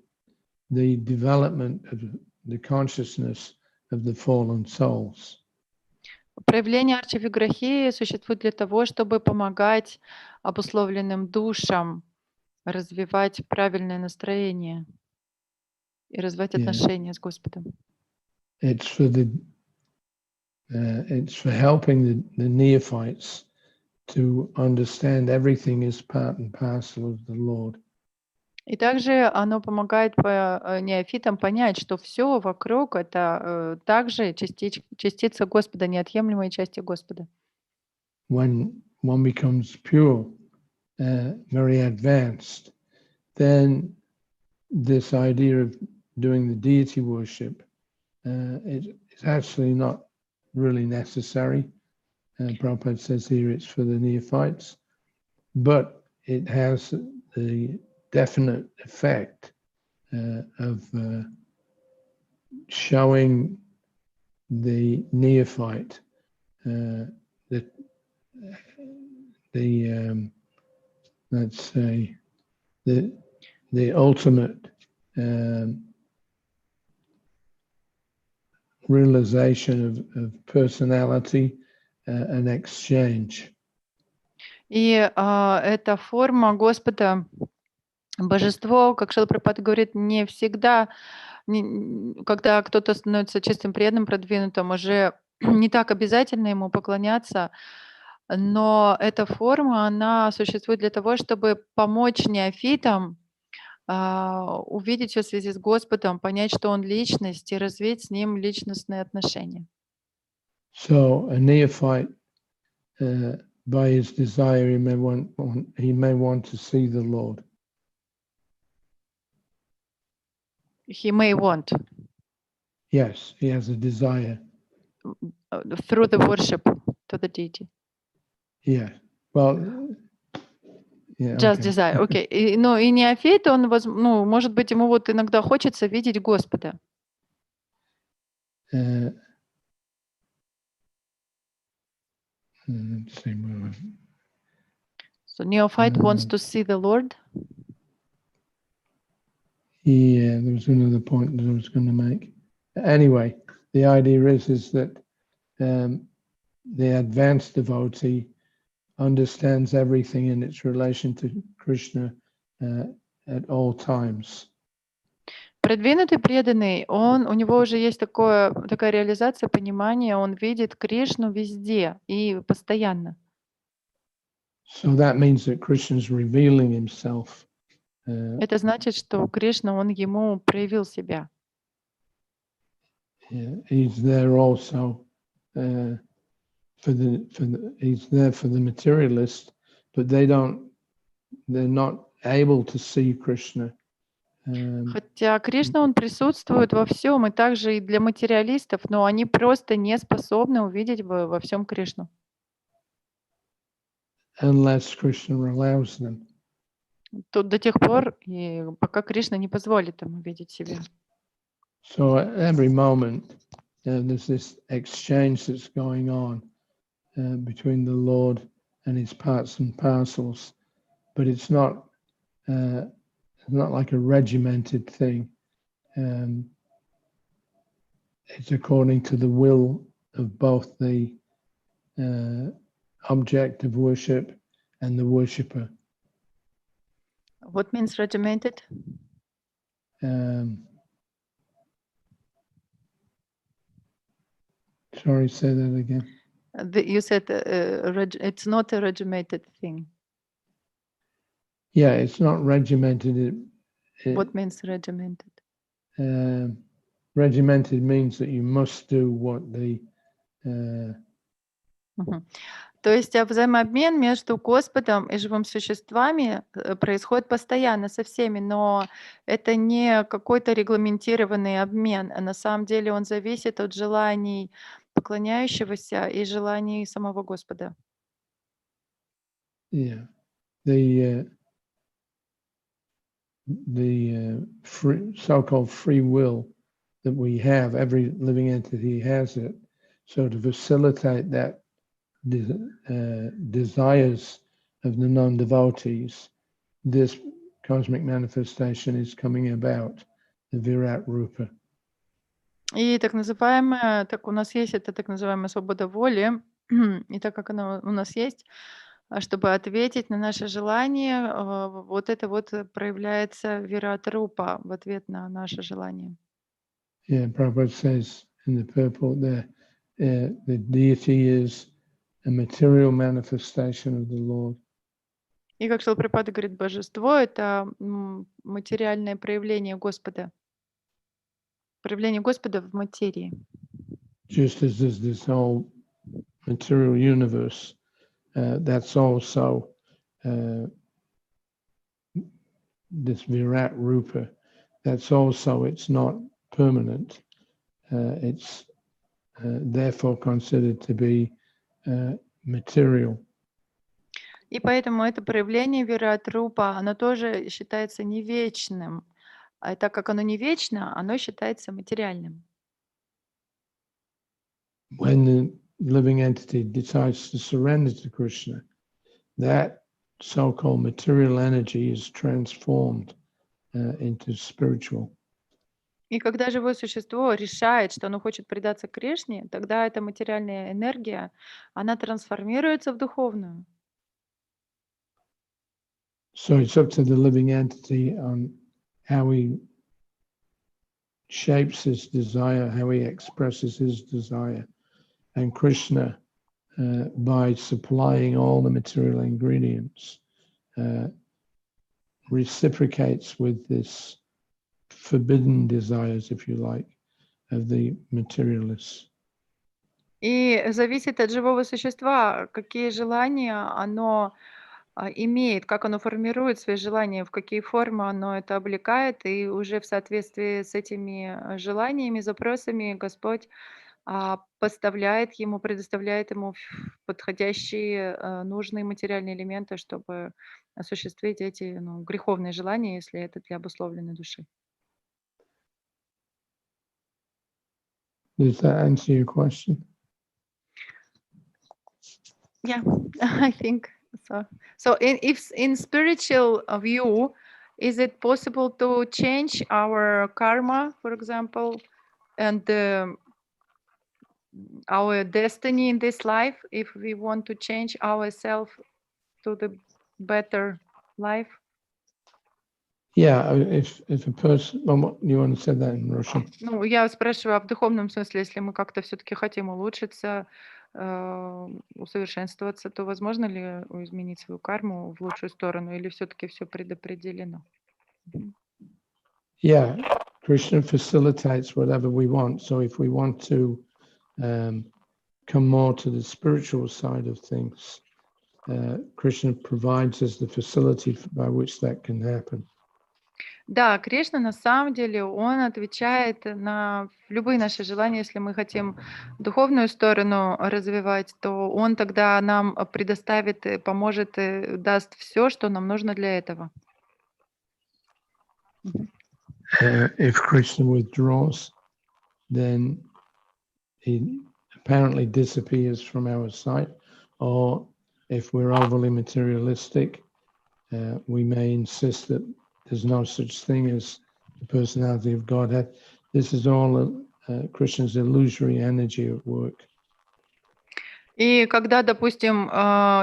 the development of the consciousness of the fallen souls. Проявление арча-виграхи существует для того, чтобы помогать обусловленным душам развивать правильное настроение и развивать отношения с Господом. It's for helping the neophytes to understand everything is part and parcel of the Lord. И также оно помогает неофитам понять, что все вокруг это также частица Господа, неотъемлемые части Господа. When one becomes pure, very advanced, then this idea of doing the deity worship is actually not really necessary. Prabhupada says here it's for the neophytes, but it has the definite effect of showing the neophyte that let's say the ultimate realization of personality and exchange. И эта форма Господа, божество, как Шрила Прабхупада говорит, не всегда, когда кто-то становится чистым преданным, продвинутым, уже не так обязательно ему поклоняться, но эта форма, она существует для того, чтобы помочь неофитам увидеть все в связи с Господом, понять, что он личность, и развить с ним личностные отношения. So a neophyte, by his desire, he may want to see the Lord. He may want. Yes, he has a desire. Through the worship to the deity. Yeah. Well, yeah. Just Okay. desire. Окей. Но и неофит, он, может быть, ему вот иногда хочется видеть Господа. Let's see. So neophyte wants to see the Lord. Yeah, there was another point that I was going to make. Anyway, the idea is that the advanced devotee understands everything in its relation to Krishna at all times. Продвинутый преданный, у него уже есть такая реализация, понимание, он видит Кришну везде и постоянно. So that means that Krishna's revealing himself. Это значит, что Кришна, он ему проявил себя. He's there also he's there for the materialist, but they're not able to see Krishna. Хотя Кришна, он присутствует во всем, и также и для материалистов, но они просто не способны увидеть во всем Кришну. Unless Krishna allows them. Тут до тех пор, и пока Кришна не позволит им увидеть себя. So at every moment, there's this exchange that's going on between the Lord and his parts and parcels, but it's not like a regimented thing. It's according to the will of both the object of worship and the worshipper. What means regimented? Sorry, say that again. You said it's not a regimented thing. Yeah, it's not regimented. What means regimented? Regimented means that you must do what the... То есть взаимообмен между Господом и живыми существами происходит постоянно со всеми, но это не какой-то регламентированный обмен, а на самом деле он зависит от желаний поклоняющегося и желаний самого Господа. Yeah, the so-called free will that we have, every living entity has it. So to facilitate that desires of the non-devotees, this cosmic manifestation is coming about, the Virat Rupa. И так у нас есть эта так называемая свобода воли, и так как она у нас есть, чтобы ответить на наше желание, вот это вот проявляется Вират Рупа в ответ на наше желание. Yeah, Prabhupada says in the purport there, the deity is a material manifestation of the Lord. И как Шрила Прабхупада говорит, божество — это материальное проявление Господа. Проявление Господа в материи. Just as there's this whole material universe, that's also this Virat Rupa. That's also, it's not permanent. It's therefore considered to be material. И поэтому это проявление Вират Рупа, оно тоже считается не вечным. А так как оно не вечно, оно считается материальным. When the living entity decides to surrender to Krishna, that so-called material energy is transformed into spiritual. И когда живое существо решает, что оно хочет предаться Кришне, тогда эта материальная энергия, она трансформируется в духовную. So it's up to the living entity on how he shapes his desire, how he expresses his desire. And Krishna, by supplying all the material ingredients, reciprocates with this forbidden desires, if you like, of the materialists. И зависит от живого существа, какие желания оно имеет, как оно формирует свои желания, в какие формы оно это облекает, и уже в соответствии с этими желаниями, запросами Господь предоставляет ему подходящие, нужные материальные элементы, чтобы осуществить эти греховные желания, если это для обусловленной души. Does that answer your question? Yeah, I think so. So if in spiritual view, is it possible to change our karma, for example, and our destiny in this life, if we want to change ourselves to the better life? Yeah, if a person, you want to say that in Russian? Ну, я спрашиваю в духовном смысле, если мы как-то все-таки хотим улучшиться, усовершенствоваться, то возможно ли изменить свою карму в лучшую сторону, или все-таки все предопределено? Yeah, Krishna facilitates whatever we want. So if we want to come more to the spiritual side of things, Krishna provides us the facility by which that can happen. Да, Кришна на самом деле, он отвечает на любые наши желания. Если мы хотим духовную сторону развивать, то он тогда нам предоставит, поможет, даст все, что нам нужно для этого. If Krishna withdraws, then he apparently disappears from our sight, or if we're overly materialistic, we may insist that there's no such thing as the personality of Godhead. This is all Krishna's illusory energy at work. И когда, допустим,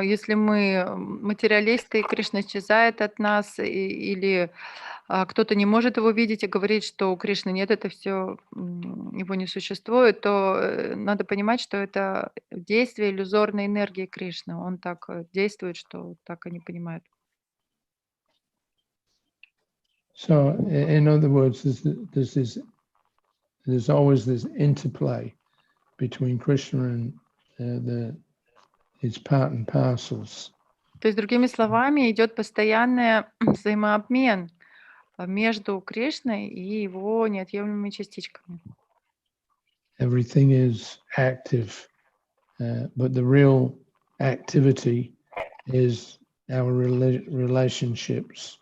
если мы материалисты, Кришна исчезает от нас, или кто-то не может его видеть и говорит, что у Кришны нет, это все, его не существует, то надо понимать, что это действие иллюзорной энергии Кришны. Он так действует, что так и не понимает. So, in other words, there's always this interplay between Krishna and his part and parcels. То есть, другими словами, идет постоянный взаимообмен между Кришной и его неотъемлемыми частичками. Everything is active, but the real activity is our relationships.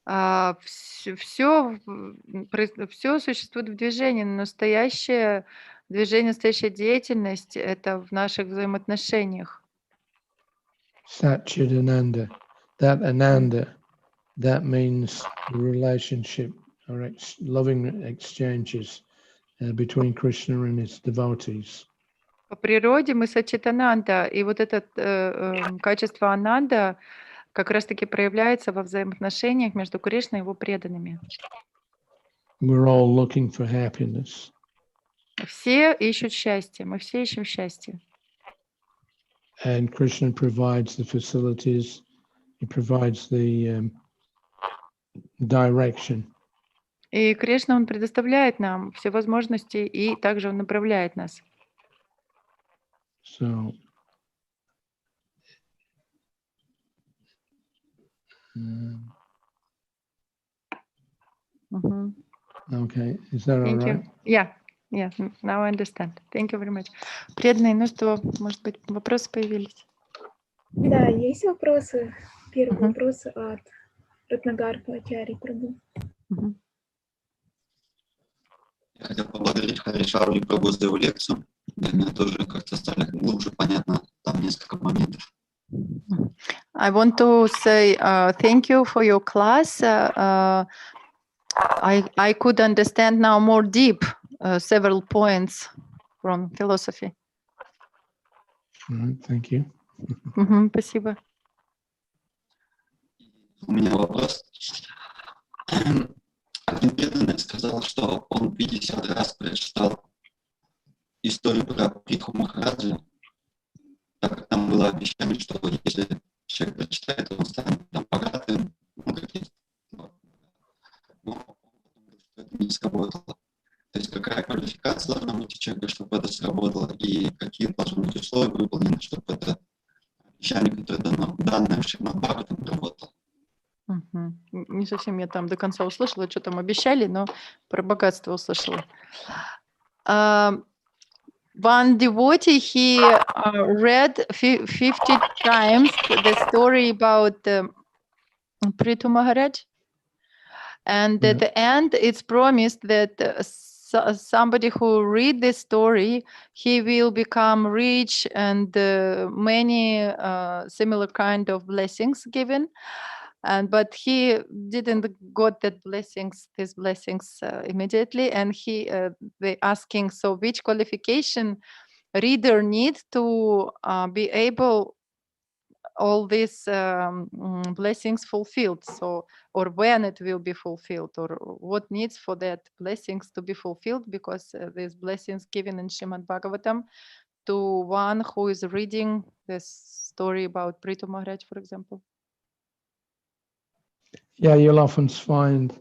Все существует в движении, но настоящее движение, настоящая деятельность — это в наших взаимоотношениях. Satchidananda. That Ananda, that means relationship or loving exchanges between Krishna and his devotees. По природе мы Саччитананда, и вот это качество Ананда как раз-таки проявляется во взаимоотношениях между Кришной и его преданными. We're all looking for happiness. Все ищут счастье, мы все ищем счастье. And Krishna provides the facilities, he provides the direction. И Кришна, он предоставляет нам все возможности, и также он направляет нас. So, okay, is that all Thank right? you. Yeah, now I understand. Thank you very much. Преданные, ну что, может быть, вопросы появились? Да, есть вопросы. Первый вопрос от Ратнагарпа Ачари Прабху. Я хотел поблагодарить Хари Шаури Прабху за его лекцию. Для меня тоже как-то стало глубже понятно там несколько моментов. I want to say thank you for your class. I could understand now more deep several points from philosophy. Thank you. Спасибо. У меня вопрос. Один преданный сказал, что он 50 раз прочитал историю про прабху Махараджа, так как там было обещание, что если человек прочитает, он станет там богатым, но это не сработало. То есть какая квалификация должна быть у человека, чтобы это сработало, и какие должны быть условия выполнены, чтобы это обещание, которое данное в Шримад Бхагаватам, работало. Не совсем я там до конца услышала, что там обещали, но про богатство услышала. One devotee, he read 50 times the story about Prithu Maharaj. And at the end, it's promised that somebody who read this story, he will become rich and many similar kind of blessings given. But he didn't got these blessings immediately. And they asking, so which qualification reader need to be able all these blessings fulfilled. So, or when it will be fulfilled, or what needs for that blessings to be fulfilled, because these blessings given in Shrimad Bhagavatam to one who is reading this story about Prithu Maharaj, for example. Yeah, you'll often find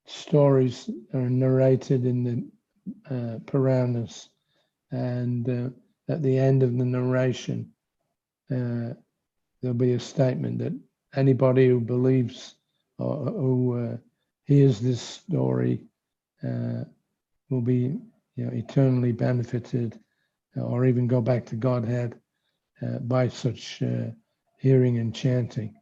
stories are narrated in the Puranas, and at the end of the narration, there'll be a statement that anybody who believes or who hears this story will be, eternally benefited, or even go back to Godhead by such hearing and chanting.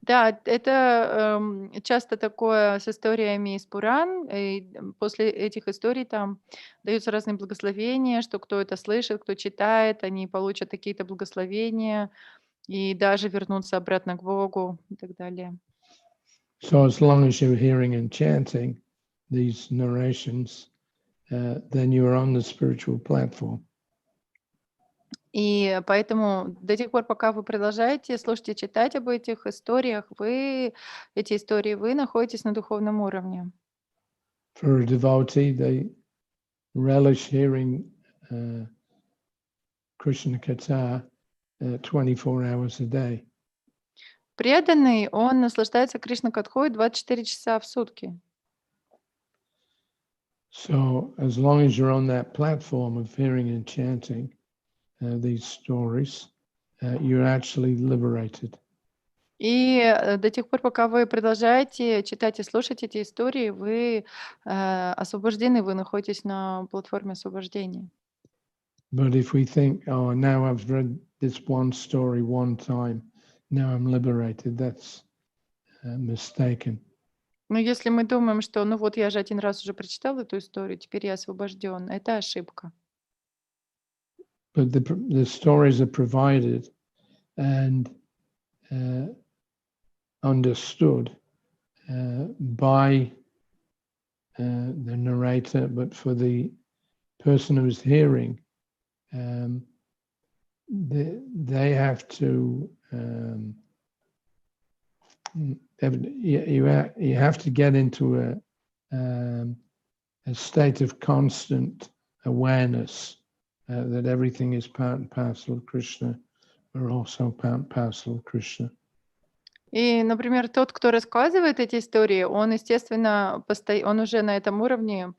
Да, это часто такое с историями из Пуран. И после этих историй там даются разные благословения, что кто это слышит, кто читает, они получат какие-то благословения и даже вернутся обратно к Богу и так далее. So as long as you're hearing and chanting these narrations, then you are on the spiritual platform. И поэтому до тех пор, пока вы продолжаете слушать и читать об этих историях, эти истории, вы находитесь на духовном уровне. For a devotee, they relish hearing Krishna Katha 24 hours a day. Преданный, он наслаждается Кришна-катхой 24 часа в сутки. So as long as you're on that platform of hearing and chanting these stories, you're actually liberated. И до тех пор, пока вы продолжаете читать и слушать эти истории, вы освобождены, вы находитесь на платформе освобождения. But if we think, oh, now I've read this one story one time, now I'm liberated, that's mistaken. Но если мы думаем, что ну вот я же один раз уже прочитал эту историю, теперь я освобожден, это ошибка. But the stories are provided and understood by the narrator, but for the person who's hearing, they have to you have to get into a state of constant awareness that everything is part and parcel of Krishna. We're also part and parcel of Krishna. И, например, тот, кто рассказывает эти истории, он, естественно, он уже на этом уровне,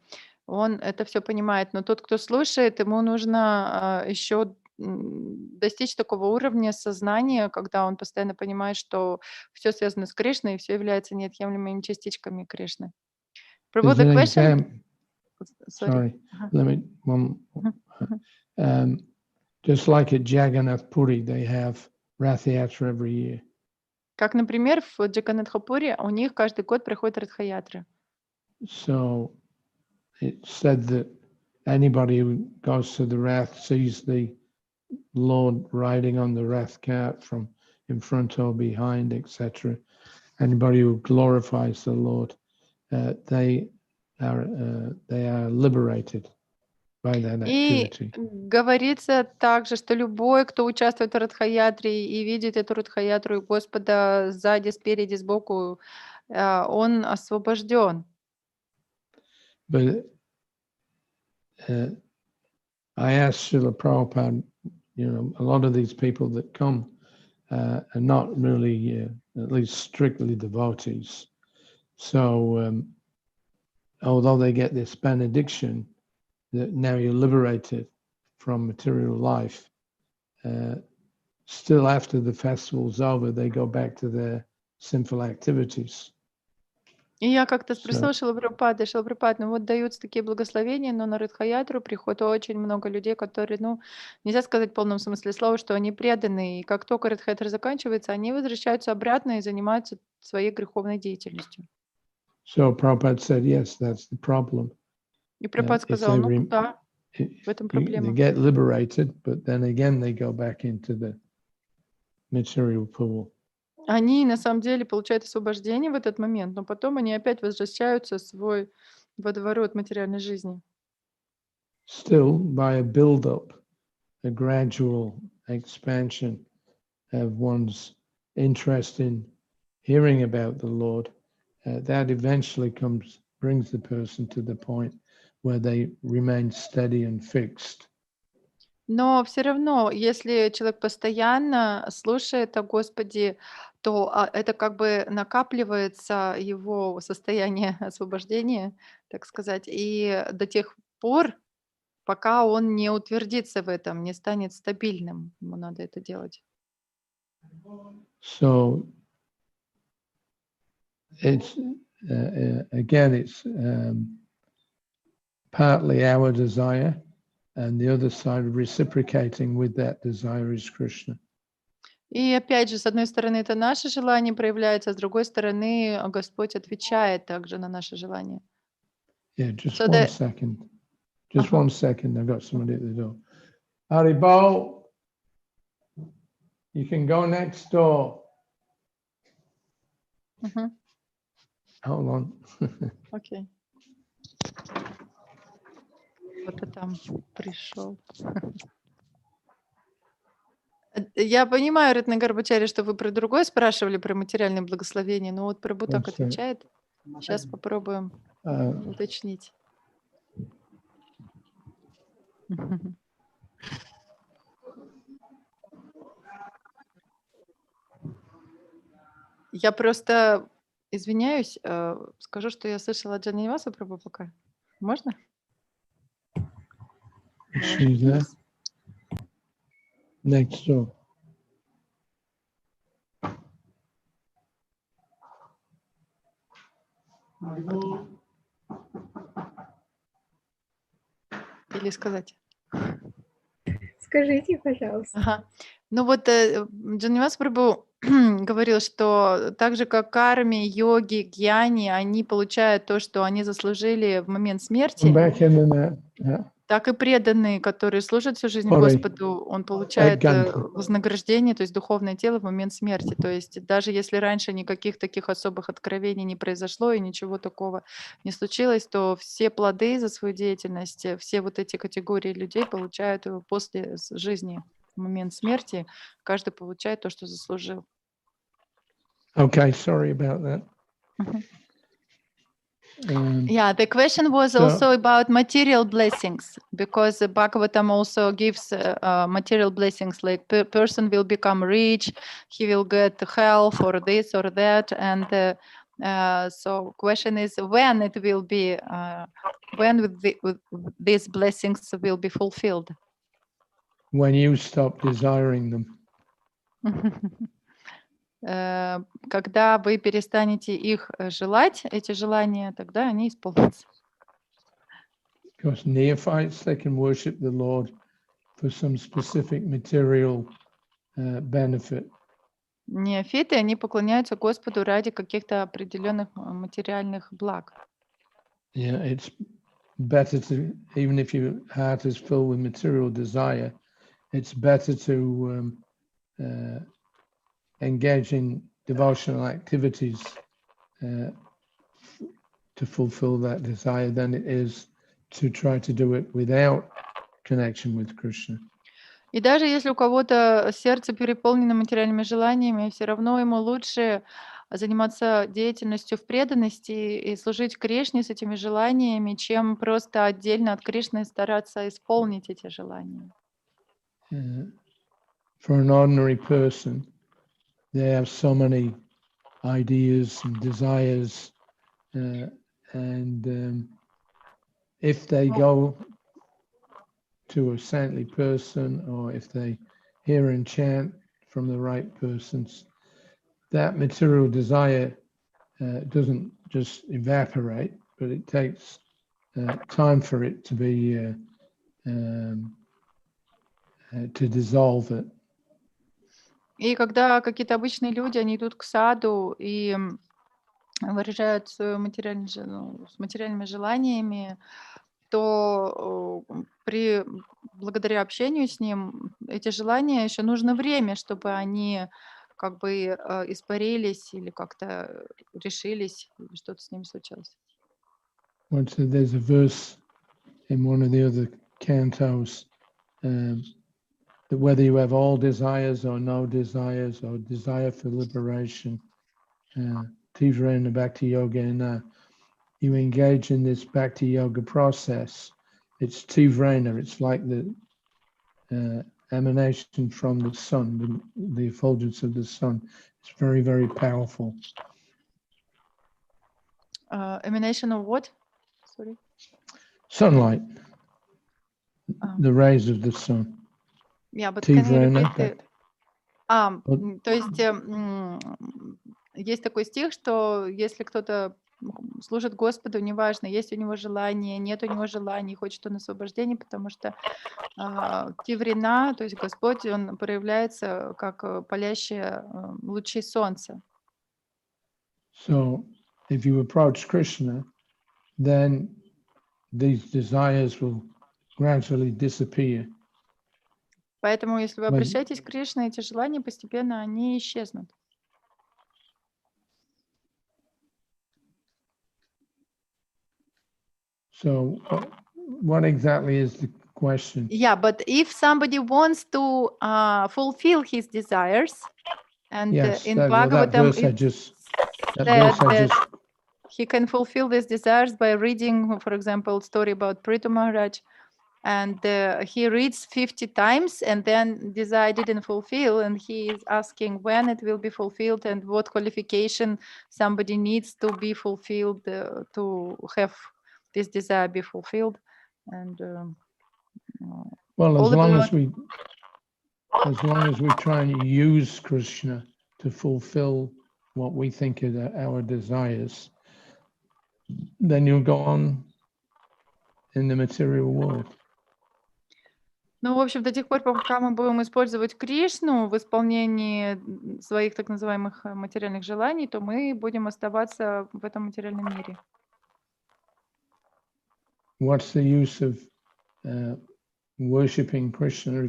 он это все понимает. Но тот, кто слушает, ему нужно еще достичь такого уровня сознания, когда он постоянно понимает, что все связано с Кришной, и все является неотъемлемыми частичками Кришны. There's an example. Sorry. Let me just like at Jagannath Puri, they have Rath Yatra every year. Как, например, в Джаганнатхапуре у них каждый год проходит Радха-ятра. So it said that anybody who goes to the Rath sees the Lord riding on the Rath cart from in front or behind, etc. Anybody who glorifies the Lord, they are liberated by that activity. И говорится также, что любой, кто участвует в Радха-ятре и видит эту Радха-ятру и Господа сзади, спереди, сбоку, он освобожден. But I asked Srila Prabhupada, a lot of these people that come are not really, at least strictly devotees. So although they get this benediction, that now you're liberated from material life, still after the festival's over, they go back to their sinful activities. И я как-то спросила Шрила Прабхупады, ну вот даются такие благословения, но на Радха-ятру приходит очень много людей, которые, нельзя сказать в полном смысле слова, что они преданные, и как только Радха-ятра заканчивается, они возвращаются обратно и занимаются своей греховной деятельностью. So Prabhupada said, yes, that's the problem. И Прабхупада сказал, да, в этом проблема. They get liberated, but then again they go back into the material pool. Они на самом деле получают освобождение в этот момент, но потом они опять возвращаются в свой водоворот материальной жизни. Still, by a build-up, a gradual expansion of one's interest in hearing about the Lord, that eventually brings the person to the point where they remain steady and fixed. Но все равно, если человек постоянно слушает о Господе, то это как бы накапливается его состояние освобождения, так сказать, и до тех пор, пока он не утвердится в этом, не станет стабильным, ему надо это делать. So it's again, it's partly our desire, and the other side reciprocating with that desire is Krishna. И опять же, с одной стороны, это наше желание проявляется, а с другой стороны, Господь отвечает также на наше желание. Yeah, just So one that- second. Just Uh-huh. 1 second. I've got somebody at the door. Haribol, you can go next door. Мгм. Hold on. Окей. Кто-то там пришел. Я понимаю, Ратна Гарбачари, что вы про другое спрашивали, про материальное благословение, но вот Прабху так What's that? отвечает. Сейчас попробуем уточнить. Я просто извиняюсь, скажу, что я слышала Джанивасу Прабху пока. Можно? She's there. Next door. Или сказать? Скажите, пожалуйста. Ага. Ну вот Джанивас Прабху говорил, что так же, как карми, йоги, гьяни, они получают то, что они заслужили в момент Come смерти, back in the net. Yeah. так и преданные, которые служат всю жизнь Хари. Господу, он получает Ганти. вознаграждение, то есть духовное тело в момент смерти. То есть даже если раньше никаких таких особых откровений не произошло и ничего такого не случилось, то все плоды за свою деятельность, все вот эти категории людей получают его после жизни. В момент смерти каждый получает то, что заслужил. Okay, sorry about that. Мгм. Um, Yeah, the question was So- also about material blessings, because the Bhagavatam also gives material blessings, like person will become rich, he will get health or this or that, and so question is when it will be, when with these blessings will be fulfilled. when you stop desiring them. Когда вы перестанете их желать, эти желания, тогда они исполнятся. Because neophytes, they can worship the Lord for some specific material benefit. Неофиты, они поклоняются Господу ради каких-то определенных материальных благ. Yeah, it's better to, even if your heart is filled with material desire, it's better to engage in devotional activities to fulfill that desire than it is to try to do it without connection with Krishna. И даже если у кого-то сердце переполнено материальными желаниями, все равно ему лучше заниматься деятельностью в преданности и служить Кришне с этими желаниями, чем просто отдельно от Кришны стараться исполнить эти желания. For an ordinary person, they have so many ideas and desires, and if they go to a saintly person, or if they hear and chant from the right persons, that material desire doesn't just evaporate, but it takes time for it to be to dissolve it. И когда какие-то обычные люди, они идут к саду и выражают свое с материальными желаниями, то благодаря общению с ним эти желания еще нужно время, чтобы они как бы испарились или как-то решились, или что-то с ними случилось. There's a verse in one of the other cantos that whether you have all desires or no desires or desire for liberation, Tivrena Bhakti Yogena, you engage in this Bhakti Yoga process. It's Tivrena, it's like the emanation from the sun, the effulgence of the sun. It's very, very powerful. Emanation of what? Sorry. Sunlight, the rays of the sun. Yeah, but can you repeat it? Вот. То есть есть такой стих, что если кто-то служит Господу, неважно, есть у него желание, нет у него желаний, хочет он освобождения, потому что Тиврина, то есть Господь, он проявляется как палящие лучи солнца. So, if you approach Krishna, then these desires will gradually disappear. Поэтому, если вы обращаетесь к Кришне, эти желания постепенно они исчезнут. So, what exactly is the question? Yeah, but if somebody wants to fulfill his desires, and Yes, in that Bhagavatam verse I it just said that he can fulfill these desires by reading, for example, story about Prithu Maharaj, and he reads 50 times, and then desire didn't fulfill, and he is asking when it will be fulfilled and what qualification somebody needs to be fulfilled to have this desire be fulfilled, and well, as long as we try and use Krishna to fulfill what we think are our desires, then you'll go on in the material world. Ну, в общем, до тех пор, пока мы будем использовать Кришну в исполнении своих так называемых материальных желаний, то мы будем оставаться в этом материальном мире. What's the use of worshipping Krishna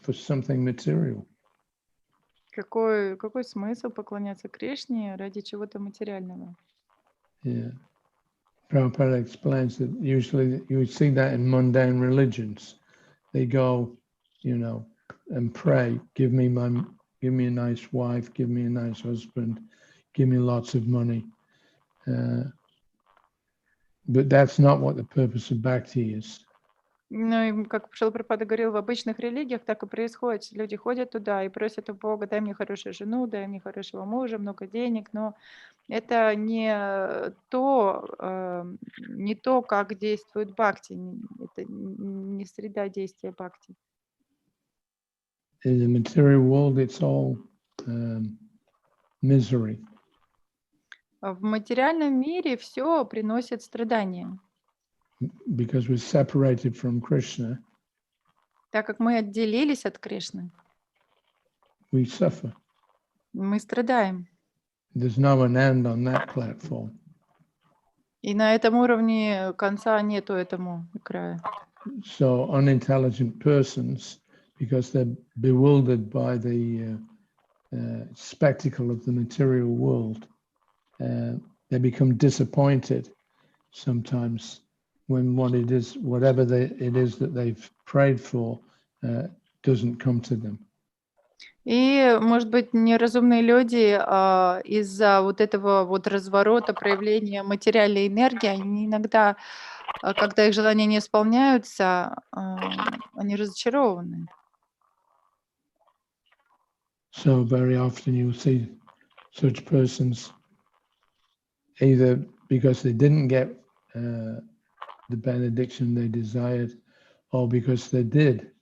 for something material? Какой смысл поклоняться Кришне ради чего-то материального? Yeah. Prabhupada explains that usually you would see that in mundane religions. They go, and pray, give me a nice wife, give me a nice husband, give me lots of money. But that's not what the purpose of bhakti is. Ну, и как Шрила Прабхупада говорил, в обычных религиях так и происходит. Люди ходят туда и просят у Бога, дай мне хорошую жену, дай мне хорошего мужа, много денег, но это не то, как действует бхакти, это не среда действия бхакти. In the material world, it's all misery. В материальном мире все приносит страдания. Because we're separated from Krishna, так как мы отделились от Кришны, we suffer. Мы страдаем. There's no an end on that platform. И на этом уровне конца нету этому края. So unintelligent persons, because they're bewildered by the spectacle of the material world, they become disappointed sometimes when whatever it is that they've prayed for doesn't come to them. И, может быть, неразумные люди из-за вот этого вот разворота, проявления материальной энергии, они иногда, когда их желания не исполняются, они разочарованы. So very often you see such persons either because they didn't get the benediction they desired, or because they did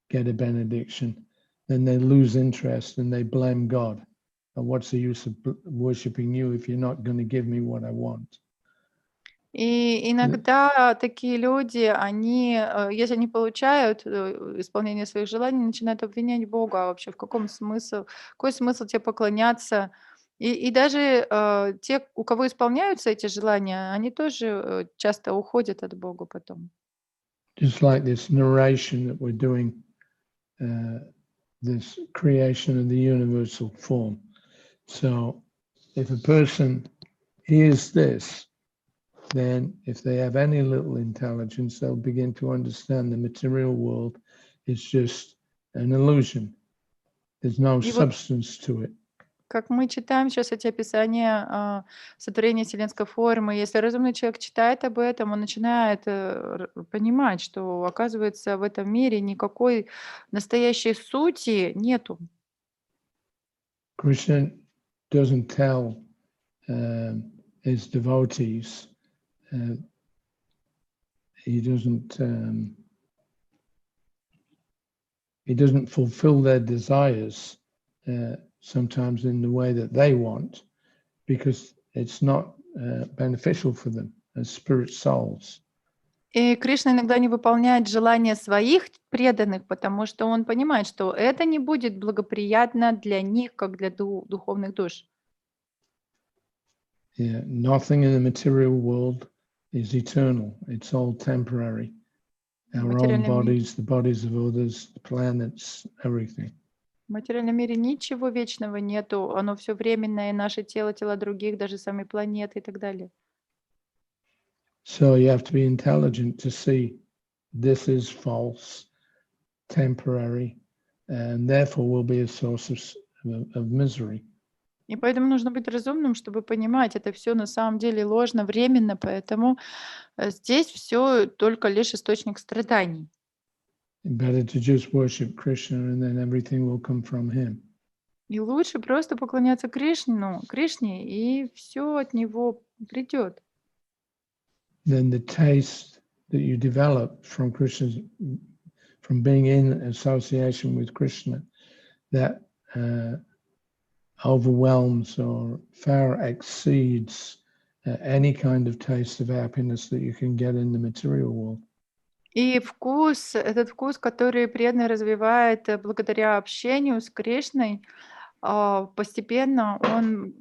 get a benediction, then they lose interest and they blame God. And what's the use of worshiping you if you're not going to give me what I want? И иногда такие люди, они, если не получают исполнение своих желаний, начинают обвинять Бога. А вообще, какой смысл тебе поклоняться? И даже те, у кого исполняются эти желания, они тоже часто уходят от Бога потом. Just like this narration that we're doing, this creation of the universal form. So if a person hears this, then if they have any little intelligence, they'll begin to understand the material world is just an illusion. There's no И вот substance to it. как мы читаем сейчас эти описания сотворения вселенской формы, если разумный человек читает об этом, он начинает понимать, что, оказывается, в этом мире никакой настоящей сути нету. Krishna doesn't tell his devotees, he doesn't fulfill their desires sometimes in the way that they want, because it's not beneficial for them as spirit souls. И Кришна иногда не выполняет желания своих преданных, потому что он понимает, что это не будет благоприятно для них, как для духовных душ. Yeah, nothing in the material world is eternal. It's all temporary. В Our own материальном мире, bodies, the bodies of others, the planets, everything. в материальном мире ничего вечного нету, оно все временное, наше тело, тела других, даже сами планеты и так далее. So you have to be intelligent to see this is false, temporary, and therefore will be a source of misery. И поэтому нужно быть разумным, чтобы понимать, это все на самом деле ложно, временно, поэтому здесь все только лишь источник страданий. Better to just worship Krishna and then everything will come from him. И лучше просто поклоняться Кришне, и все от него придет. Then the taste that you develop from Krishna's, from being in association with Krishna, that overwhelms or far exceeds any kind of taste of happiness that you can get in the material world. И этот вкус, который преданный развивает благодаря общению с Кришной, постепенно он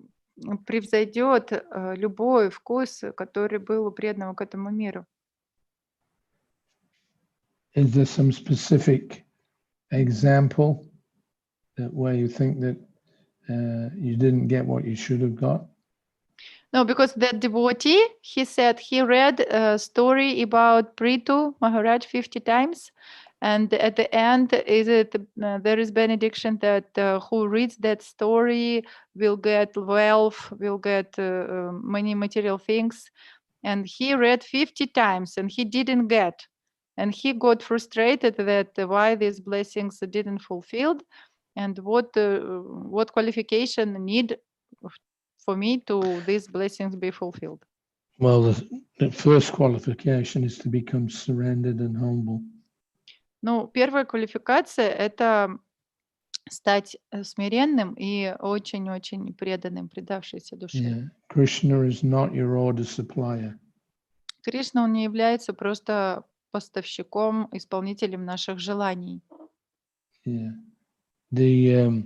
превзойдет любой вкус, который был у преданного к этому миру. Is there some specific example where you think that you didn't get what you should have got? No, because that devotee, he said he read a story about Prithu Maharaj 50 times, and at the end, there is benediction that who reads that story will get wealth, will get many material things, and he read 50 times and he didn't get, and he got frustrated that why these blessings didn't fulfilled, and what qualification need for me to these blessings be fulfilled. Well, the first qualification is to become surrendered and humble. Ну, первая квалификация — это стать смиренным и очень-очень преданным, предавшейся душе. Yeah. Krishna is not your order supplier. Кришна, он не является просто поставщиком, исполнителем наших желаний. Yeah. The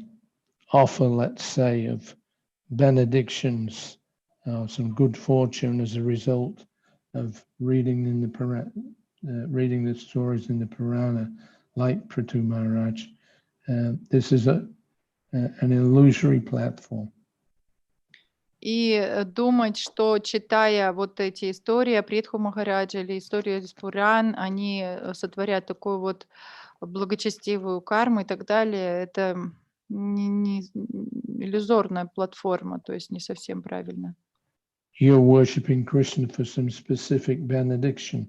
offer, let's say, of benedictions, some good fortune as a result of reading the stories in the Purana, like Prithu Maharaj. This is an illusory platform. И думать, что, читая вот эти истории о Притху Махараджа или истории из Пуран, они сотворят такую вот благочестивую карму и так далее, это не иллюзорная платформа, то есть не совсем правильно. You're worshipping Krishna for some specific benediction.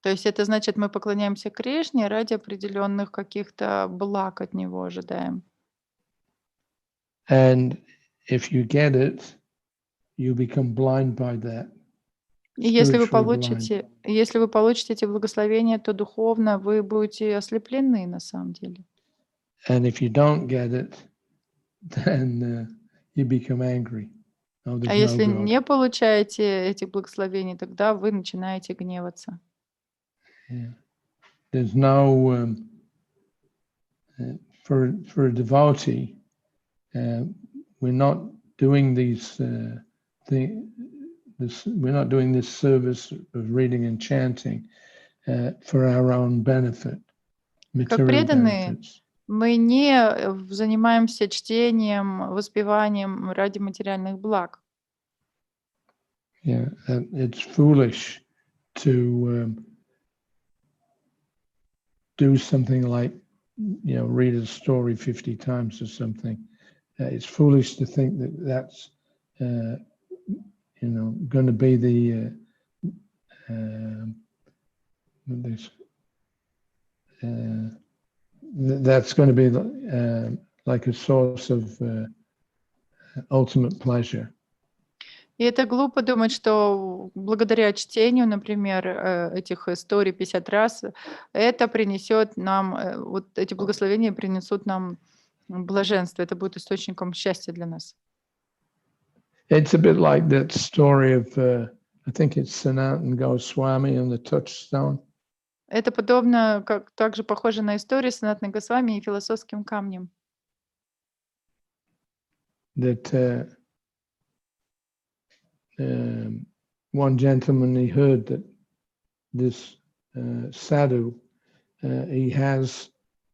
То есть это значит, мы поклоняемся Кришне ради определенных каких-то благ от него ожидаем. And if you get it, you become blind by that. И если вы Spiritually получите эти благословения, то духовно вы будете ослеплены на самом деле. And if you don't get it, then you become angry. Oh, there's А no если God. не получаете этих благословений, тогда вы начинаете гневаться. Yeah. There's no for a devotee, we're not doing these we're not doing this service of reading and chanting for our own benefit, Как material преданные, benefits. мы не занимаемся чтением, воспеванием ради материальных благ. Yeah, it's foolish to do something like read a story 50 times or something. It's foolish to think that that's going to be that's going to be like a source of ultimate pleasure. И это глупо думать, что благодаря чтению, например, этих историй 50 раз, это принесет нам, вот эти благословения принесут нам блаженство. Это будет источником счастья для нас. It's a bit like that story of, I think it's Sanatana Goswami and the touchstone. Это подобно, как также похоже на историю с Санатаной Госвами и философским камнем. That one gentleman, he heard that this sadhu, he has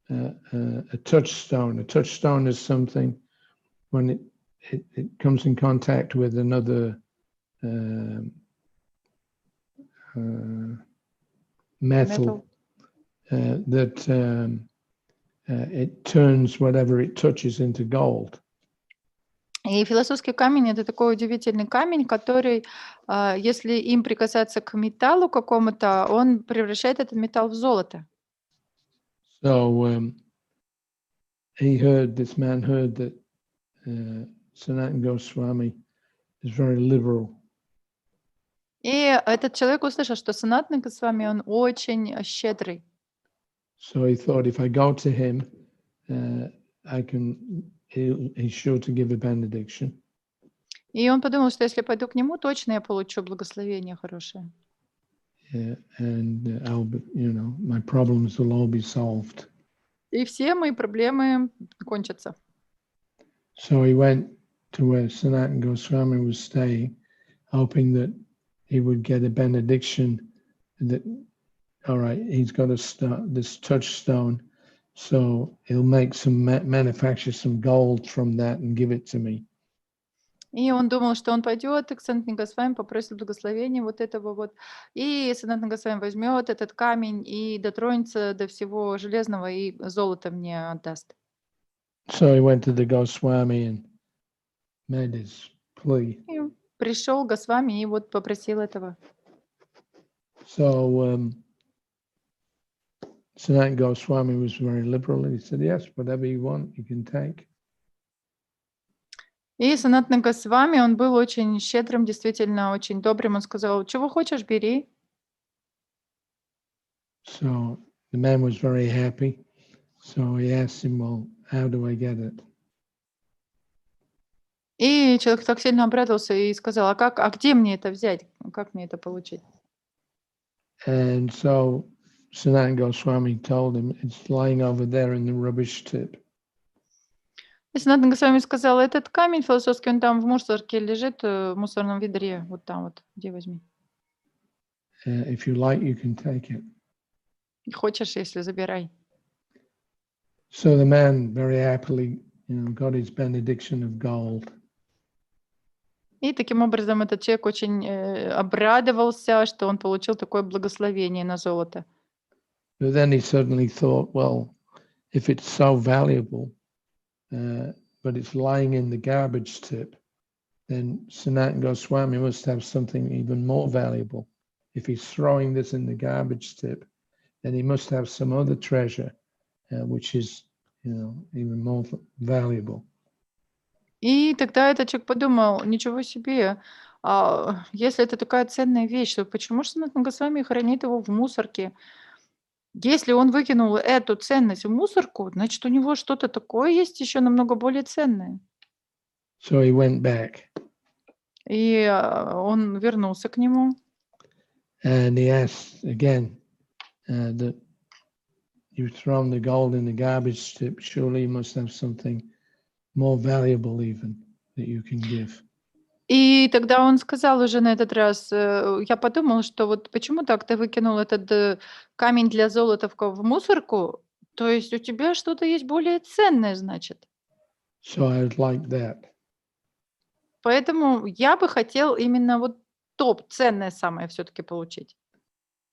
a touchstone. A touchstone is something when it comes in contact with another metal. That it turns whatever it touches into gold. И философский камень — это такой удивительный камень, который, если им прикасаться к металлу какому-то, он превращает этот металл в золото. So this man heard that Sanatana Goswami is very liberal. И этот человек услышал, что Санатана Госвами, он очень щедрый. So he thought, if I go to him, he's sure to give a benediction. И он подумал, что если пойду к нему, точно я получу благословение хорошее. And my problems will all be solved. И все мои проблемы кончатся. So he went to where Sanatana Goswami was staying, hoping that he would get a benediction that, all right, he's got this touchstone, so he'll make manufacture some gold from that and give it to me. И он думал, что он пойдет к Санатане Госвами, попросит благословения вот этого вот, и Санатана Госвами возьмет этот камень и дотронется до всего железного и золото мне отдаст. So he went to the Goswami and made his plea. И пришел Госвами и вот попросил этого. So Sanatana Goswami was very liberal. He said, yes, whatever you want, you can take. И Санатана Госвами, он был очень щедрым, действительно очень добрым. Он сказал, чего хочешь, бери. So the man was very happy. So he asked him, well, how do I get it? И человек так сильно обрадовался и сказал, а где мне это взять? Как мне это получить? And so Sanatana Goswami told him, it's lying over there in the rubbish tip. И Санатана Госвами сказал, этот камень философский, он там в мусорке лежит, в мусорном ведре, вот там вот, где возьми. If you like, you can take it. Хочешь, если забирай. So the man very happily, got his benediction of gold. И таким образом этот человек очень обрадовался, что он получил такое благословение на золото. But then he suddenly thought, well, if it's so valuable, but it's lying in the garbage tip, then Sanatana Goswami must have something even more valuable. If he's throwing this in the garbage tip, then he must have some other treasure, which is, even more valuable. И тогда этот человек подумал, ничего себе, если это такая ценная вещь, то почему же Санатана Госвами хранит его в мусорке? Если он выкинул эту ценность в мусорку, значит, у него что-то такое есть еще намного более ценное. So he went back. И он вернулся к нему. And he asked again that you've thrown the gold in the garbage tip. Surely you must have something more valuable even that you can give. И тогда он сказал уже на этот раз, я подумал, что вот почему так ты выкинул этот камень для золота в мусорку, то есть у тебя что-то есть более ценное, значит. So I would like that. Поэтому я бы хотел именно вот топ, ценное самое все-таки получить.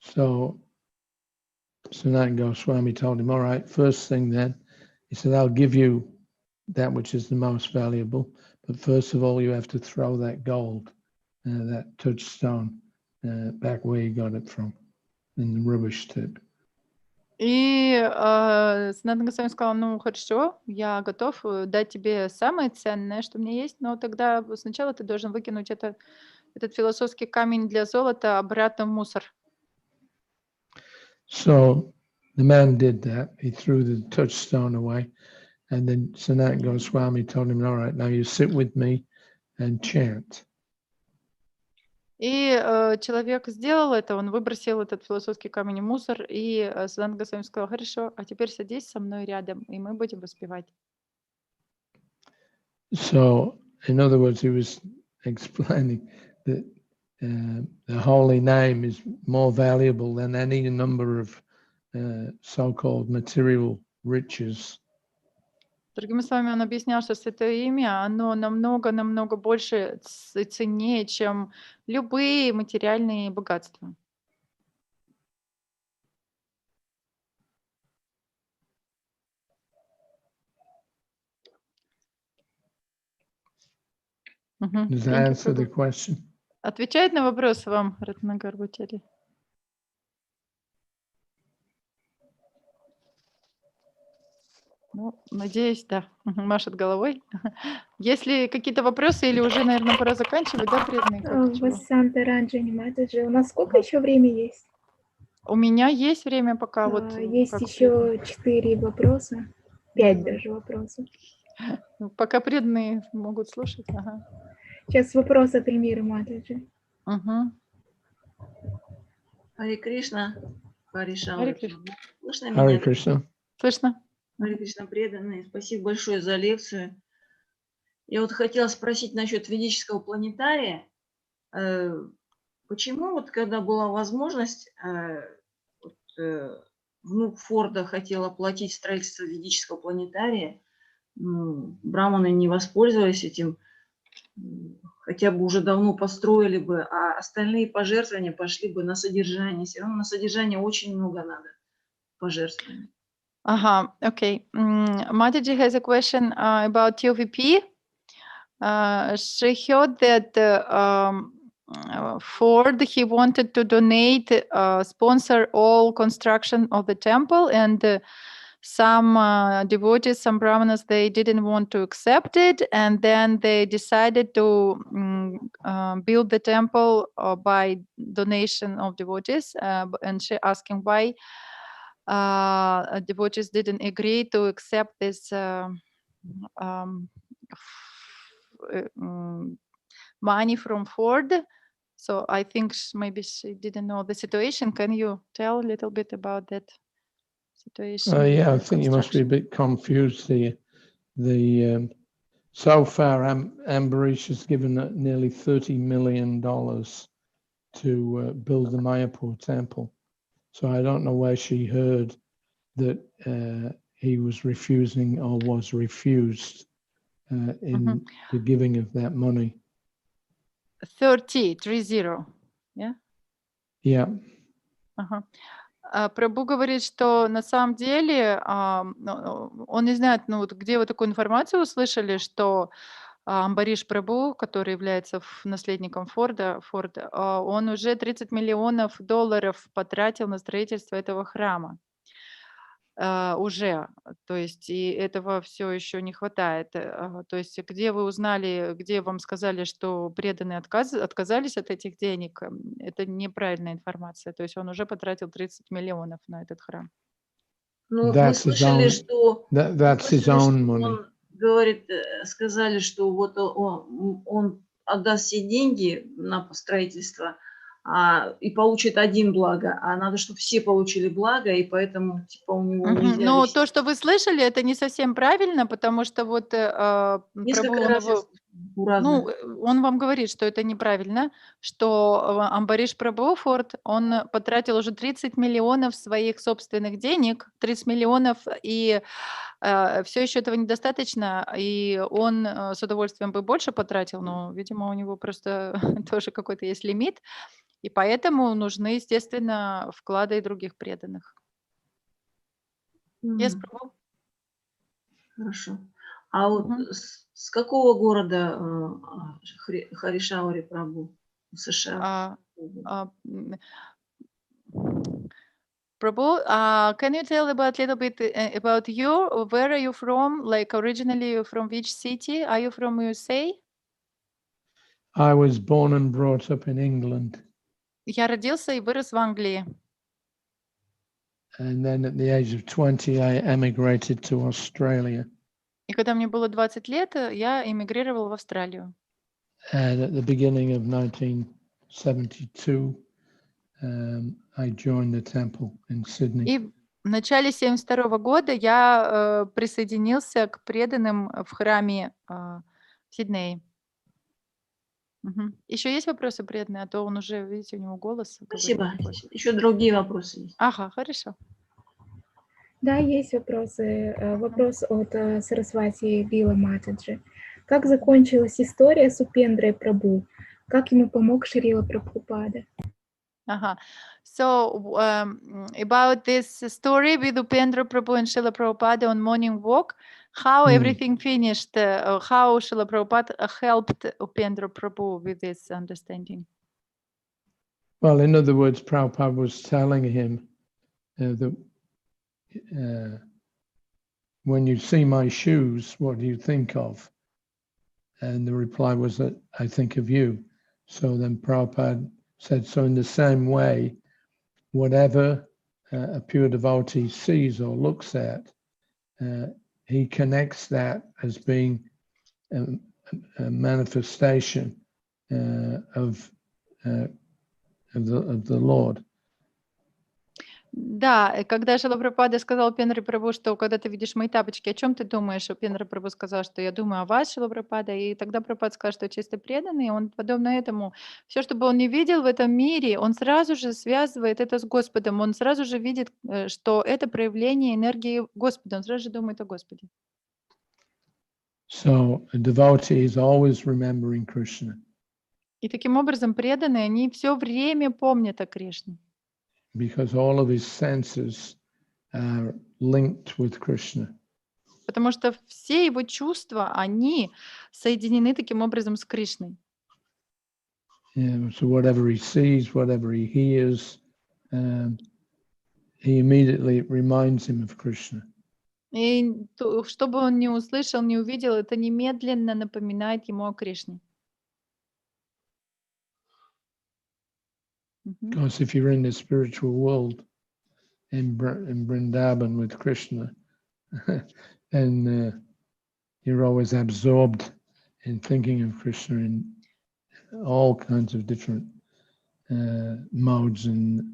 So Sanatana Goswami told him, all right, first thing then, he said, I'll give you that which is the most valuable, but first of all, you have to throw that gold, that touchstone, back where you got it from, in the rubbish tip. И Санатана Госвами сказал, ну хорошо, я готов дать тебе самое ценное, что у меня есть, но тогда сначала ты должен выкинуть этот философский камень для золота обратно в мусор. So the man did that. He threw the touchstone away, and then Sanatana Goswami told him, all right, now you sit with me and chant. И человек сделал это, он выбросил этот философский камень в мусор, и Санатана Госвами сказал, хорошо, а теперь садись со мной рядом, и мы будем воспевать. So, in other words, he was explaining that the holy name is more valuable than any number of so-called material riches. Другими словами, он объяснял, что святое имя, оно намного больше ценнее, чем любые материальные богатства. Does that answer the question? Отвечает на вопрос вам, Ратнагар Бачари? Ну, надеюсь, да. Машет головой. Если какие-то вопросы или уже, наверное, пора заканчивать, да, преданные? Васанта Ранджани Матаджи, у нас сколько еще времени есть? У меня есть время пока. Есть еще 4 вопроса, 5 даже вопросов. Пока преданные могут слушать. Ага. Сейчас вопрос от Эльмиры Матаджи. Хари Кришна, Хари Шаури. Слышно меня? Хари Кришна. Слышно. Хари Кришна, преданные. Спасибо большое за лекцию. Я вот хотела спросить насчет ведического планетария. Почему вот когда была возможность, внук Форда хотел оплатить строительство ведического планетария, браманы не воспользовались этим, хотя бы уже давно построили бы, а остальные пожертвования пошли бы на содержание. Все равно на содержание очень много надо пожертвований. Okay. Mataji has a question about TOVP. She heard that Ford, he wanted to donate, sponsor all construction of the temple, and some devotees, some brahmanas, they didn't want to accept it, and then they decided to build the temple by donation of devotees, and she asking why devotees didn't agree to accept this money from Ford. So I think maybe she didn't know the situation. Can you tell a little bit about that situation? Yeah, I think you must be a bit confused here. So far, Ambarish has given nearly $30 million to build the Mayapur temple. So I don't know where she heard that he was refusing or was refused in the giving of that money. 30, yeah? Yeah. Прабху говорит, что на самом деле он не знает, где вы такую информацию услышали, что Амбариш Прабху, который является наследником Форда, он уже $30 миллионов потратил на строительство этого храма. Уже. То есть и этого все еще не хватает. То есть где вы узнали, где вам сказали, что преданные отказались от этих денег, это неправильная информация. То есть он уже потратил 30 миллионов на этот храм. Ну, мы слышали, что that's his own money. Он говорит, сказали, что вот он отдаст все деньги на строительство, и получит один благо, а надо, чтобы все получили благо, и поэтому типа у него нельзя. Но то, что вы слышали, это не совсем правильно, потому что вот несколько раз он вам говорит, что это неправильно, что Амбариш Прабху Форд, он потратил уже 30 миллионов своих собственных денег, 30 миллионов, и все еще этого недостаточно, и он с удовольствием бы больше потратил, но, видимо, у него просто тоже какой-то есть лимит, и поэтому нужны, естественно, вклады и других преданных. Yes, М, Prabhu. Хорошо. А вот Мгм. с какого города Хари Шаури Прабху в США? А, а, м, Prabhu, can you tell about little bit about you? Where are you from? Like originally you're from which city? Are you from USA? I was born and brought up in England, Я родился и вырос в Англии. and then at the age of 20, I emigrated to Australia. И когда мне было 20 лет, я эмигрировал в Австралию. And at the beginning of 1972, I joined the temple in Sydney. И в начале 72 года я присоединился к преданным в храме в Сиднее. Еще есть вопросы преданные, а то он уже, видите, у него голос говорит Спасибо. такой. Еще другие вопросы есть. Ага, хорошо. Да, есть вопросы. Вопрос от Сарасвати Била Матаджи. Как закончилась история с Упендрой Прабху? Как ему помог Шрила Прабхупада? Ага. So, about this story with Upendra Prabhu and Srila Prabhupada on morning walk, how everything finished, how Srila Prabhupada helped Upendra Prabhu with this understanding? Well, in other words, Prabhupada was telling him that when you see my shoes, what do you think of? And the reply was that I think of you. So then Prabhupada said, so in the same way, whatever a pure devotee sees or looks at, he connects that as being a manifestation of the Lord. Да, когда Шрила Прабхупада сказал Пендре Прабху, что когда ты видишь мои тапочки, о чем ты думаешь? Пендра Прабху сказал, что я думаю о вас, Шрила Прабхупада, и тогда Прабхупада сказал, что чисто преданный, он подобно этому, все, что бы он не видел в этом мире, он сразу же связывает это с Господом, он сразу же видит, что это проявление энергии Господа, он сразу же думает о Господе. So a devotee is always remembering Krishna. И таким образом преданные, они все время помнят о Кришне. Because all of his senses are linked with Krishna. Потому что все его чувства, они соединены таким образом с Кришной. So whatever he sees, whatever he hears, he immediately reminds him of Krishna. И что бы он ни услышал, ни увидел, это немедленно напоминает ему о Кришне. Because if you're in the spiritual world, in Vrindavan with Krishna, then you're always absorbed in thinking of Krishna in all kinds of different modes and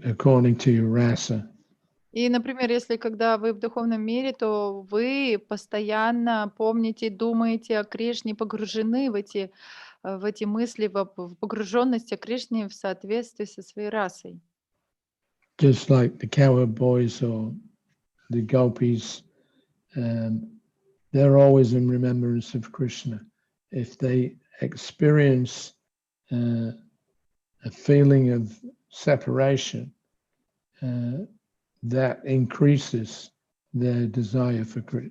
according to your rasa. И, например, если когда вы в духовном мире, то вы постоянно помните, думаете о Кришне, погружены в эти мысли, в погруженность о Кришне в соответствии со своей расой. Just like the cowboys or the gopis, they're always in remembrance of Krishna. If they experience a feeling of separation, that increases their desire for to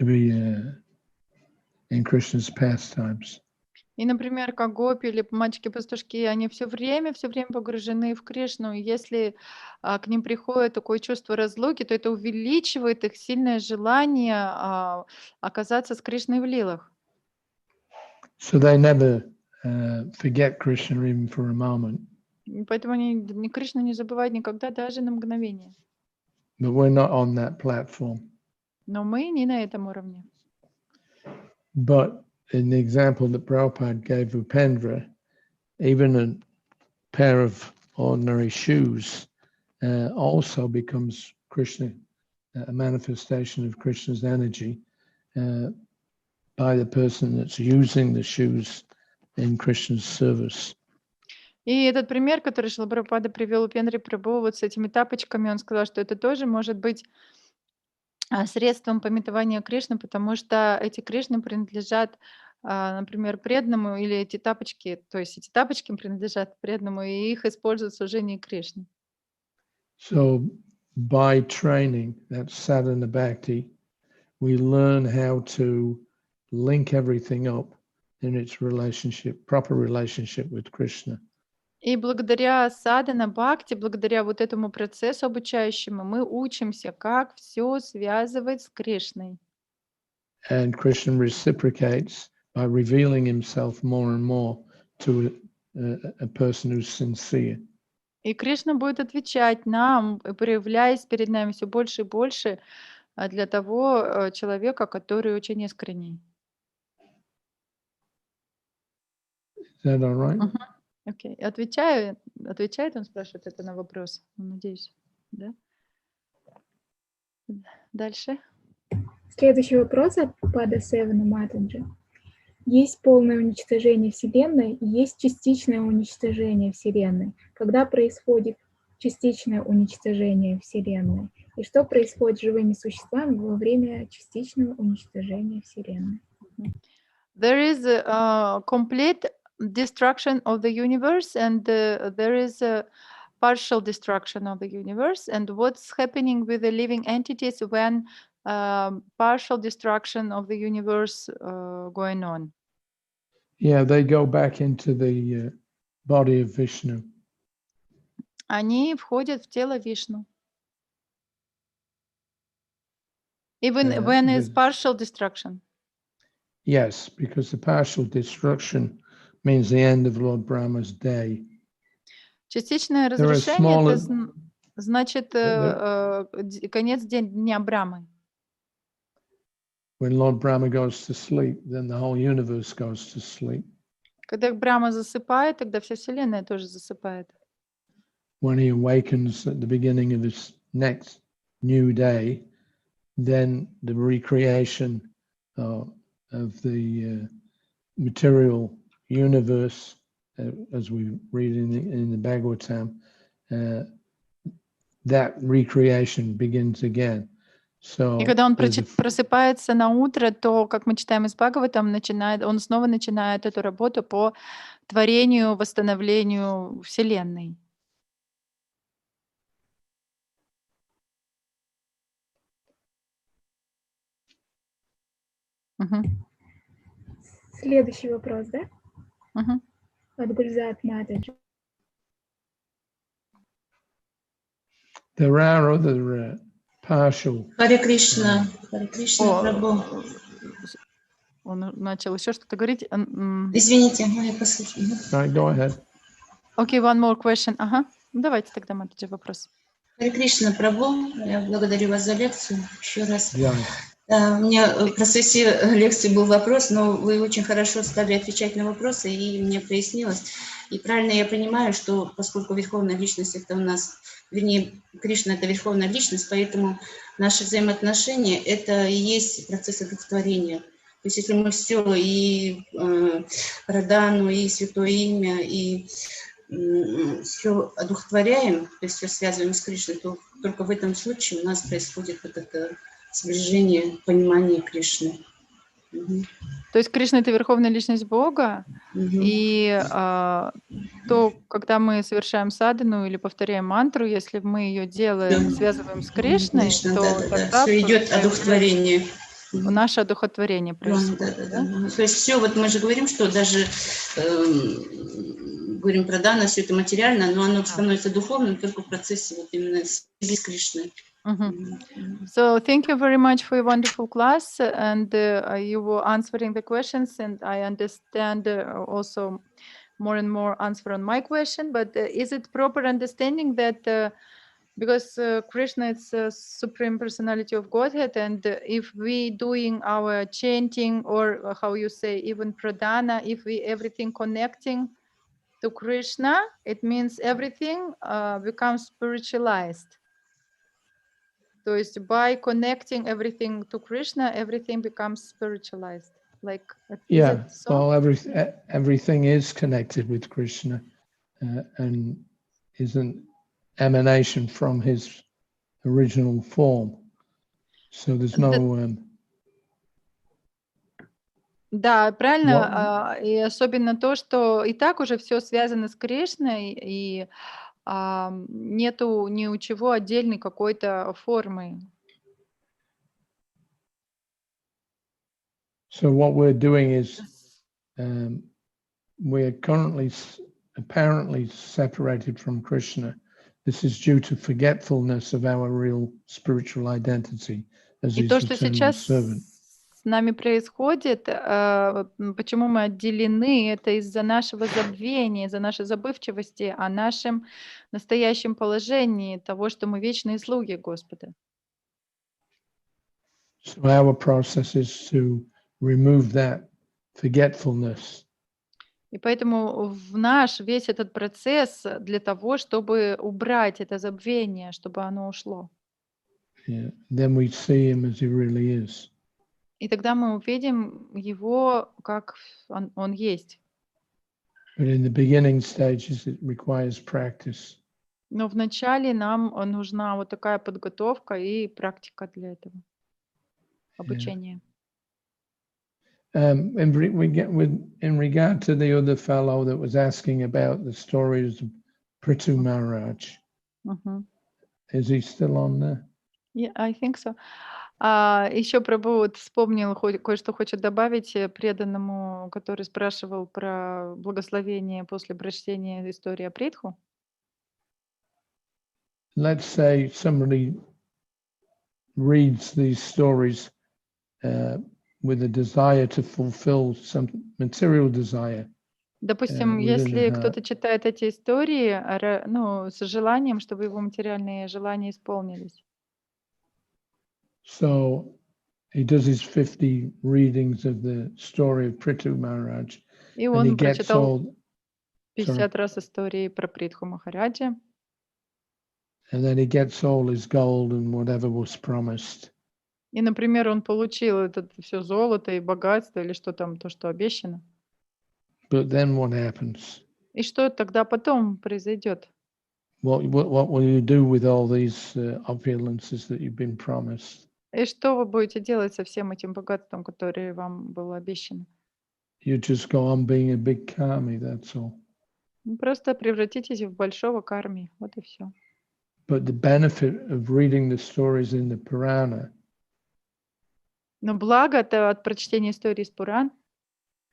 be in Krishna's pastimes. И, например, как гопи или мальчики-пастушки, они все время погружены в Кришну. И если к ним приходит такое чувство разлуки, то это увеличивает их сильное желание оказаться с Кришной в лилах. So they never forget Krishna even for a moment. И поэтому они Кришну не забывают никогда, даже на мгновение. But we're not on that platform. Но мы не на этом уровне. But in the example that Prabhupada gave Upendra, even a pair of ordinary shoes also becomes Krishna, a manifestation of Krishna's energy by the person that's using the shoes in Krishna's service. И этот пример, который Шрила Прабхупада привел у Пендри Прабху вот с этими тапочками, он сказал, что это тоже может быть средством памятования Кришны, потому что эти Кришны принадлежат например, преданному, или эти тапочки, то есть эти тапочки принадлежат преданному, и их используют в служении Кришне. So by training, that's sadhana bhakti, we learn how to link everything up in its relationship, proper relationship with Krishna. И благодаря садхана бхакти, благодаря вот этому процессу обучающему, мы учимся, как все связывать с Кришной. And Krishna reciprocates by revealing himself more and more to a person who's sincere. И Кришна будет отвечать нам, проявляясь перед нами все больше и больше для того человека, который очень искренний. Is that all right? Окей. Отвечает он, спрашивает это на вопрос? Надеюсь, да? Дальше. Следующий вопрос от Пада Севана Матаджи. Есть полное уничтожение Вселенной и есть частичное уничтожение Вселенной. Когда происходит частичное уничтожение Вселенной? И что происходит с живыми существами во время частичного уничтожения Вселенной? There is a complete destruction of the universe, and there is a partial destruction of the universe. And what's happening with the living entities when partial destruction of the universe going on? Yeah, they go back into the body of Vishnu. Они входят в тело Вишну. Even when it's partial destruction. Yes, because the partial destruction means the end of Lord Brahma's day. Частичное разрушение это значит конец дня Брамы. When Lord Brahma goes to sleep, then the whole universe goes to sleep. Когда Брахма засыпает, тогда вся Вселенная тоже засыпает. When he awakens at the beginning of his next new day, then the recreation of the material universe, as we read in the Bhagavatam, that recreation begins again. И когда он просыпается на утро, то, как мы читаем из Бхагаватам, он снова начинает эту работу по творению, восстановлению Вселенной. Следующий вопрос, да? От Гульзат Матаджи. There are other partial. Хари Кришна, прабху. Он начал еще что-то говорить. Извините, я послушаю. Right, go ahead. Okay, one more question. Давайте тогда, Матаджи, вопрос. Хари Кришна, прабху, я благодарю вас за лекцию еще раз. Yeah. У меня в процессе лекции был вопрос, но вы очень хорошо стали отвечать на вопросы, и мне прояснилось. И правильно я понимаю, что поскольку Верховная Личность это у нас, вернее, Кришна это Верховная Личность, поэтому наши взаимоотношения это и есть процесс одухотворения. То есть если мы все, и Радану, и Святое Имя, и все одухотворяем, то есть все связываем с Кришной, то только в этом случае у нас происходит вот это сближение, понимание Кришны. То есть Кришна — это Верховная Личность Бога, и то, когда мы совершаем садхану или повторяем мантру, если мы ее делаем, связываем с Кришной, то тогда все идет одухотворение. Наше одухотворение происходит. То есть все, вот мы же говорим, что даже говорим про дана, все это материально, но оно становится духовным только в процессе вот именно связи с Кришной. So thank you very much for your wonderful class, and you were answering the questions, and I understand also more and more answer on my question. But is it proper understanding that because Krishna is a supreme personality of Godhead, and if we doing our chanting or how you say even pradhana, if we everything connecting to Krishna, it means everything becomes spiritualized. То есть by connecting everything to Krishna, everything becomes spiritualized. Like, yeah, well, everything is connected with Krishna and is an emanation from his original form. So there's no Да, What, правильно, и особенно то, что и так уже все связано с Кришной, и нету ни у чего отдельной какой-то формы. so what we're doing is we're currently apparently separated from Krishna. This is due to forgetfulness of our real spiritual identity as И his то, что eternal сейчас servant. с нами происходит, почему мы отделены, это из-за нашего забвения, из-за нашей забывчивости о нашем настоящем положении, того, что мы вечные слуги Господа. So our process is to remove that forgetfulness. И поэтому в наш весь этот процесс для того, чтобы убрать это забвение, чтобы оно ушло. Yeah. Then we see him as he really is. И тогда мы увидим его, как он есть. But in the beginning stages, it requires practice. Но вначале нам нужна вот такая подготовка и практика для этого, обучение. In regard to the other fellow that was asking about the stories of Prithu Maharaj, Мгм. is he still on there? Yeah, I think so. Еще Прабху вот вспомнил, кое-что хочет добавить преданному, который спрашивал про благословение после прочтения истории о Притху. Let's say somebody reads these stories with a desire to fulfill some material desire. Допустим, within если her. кто-то читает эти истории, с желанием, чтобы его материальные желания исполнились. So he does his 50 readings of the story of Prithu Maharaj, И and he он gets прочитал all, 50 раз истории про Притху Махараджа, and then he gets all his gold and whatever was promised. и, например, он получил это все золото и богатство, или что там, то, что обещано. But then what happens? И что тогда потом произойдет? What will you do with all these opulences that you've been promised? И что вы будете делать со всем этим богатством, которое вам было обещано? You just go on being a big karmi, that's all. Просто превратитесь в большого карми, вот и все. But the benefit of reading the stories in the Purana Но благо от прочтения истории из Пуран,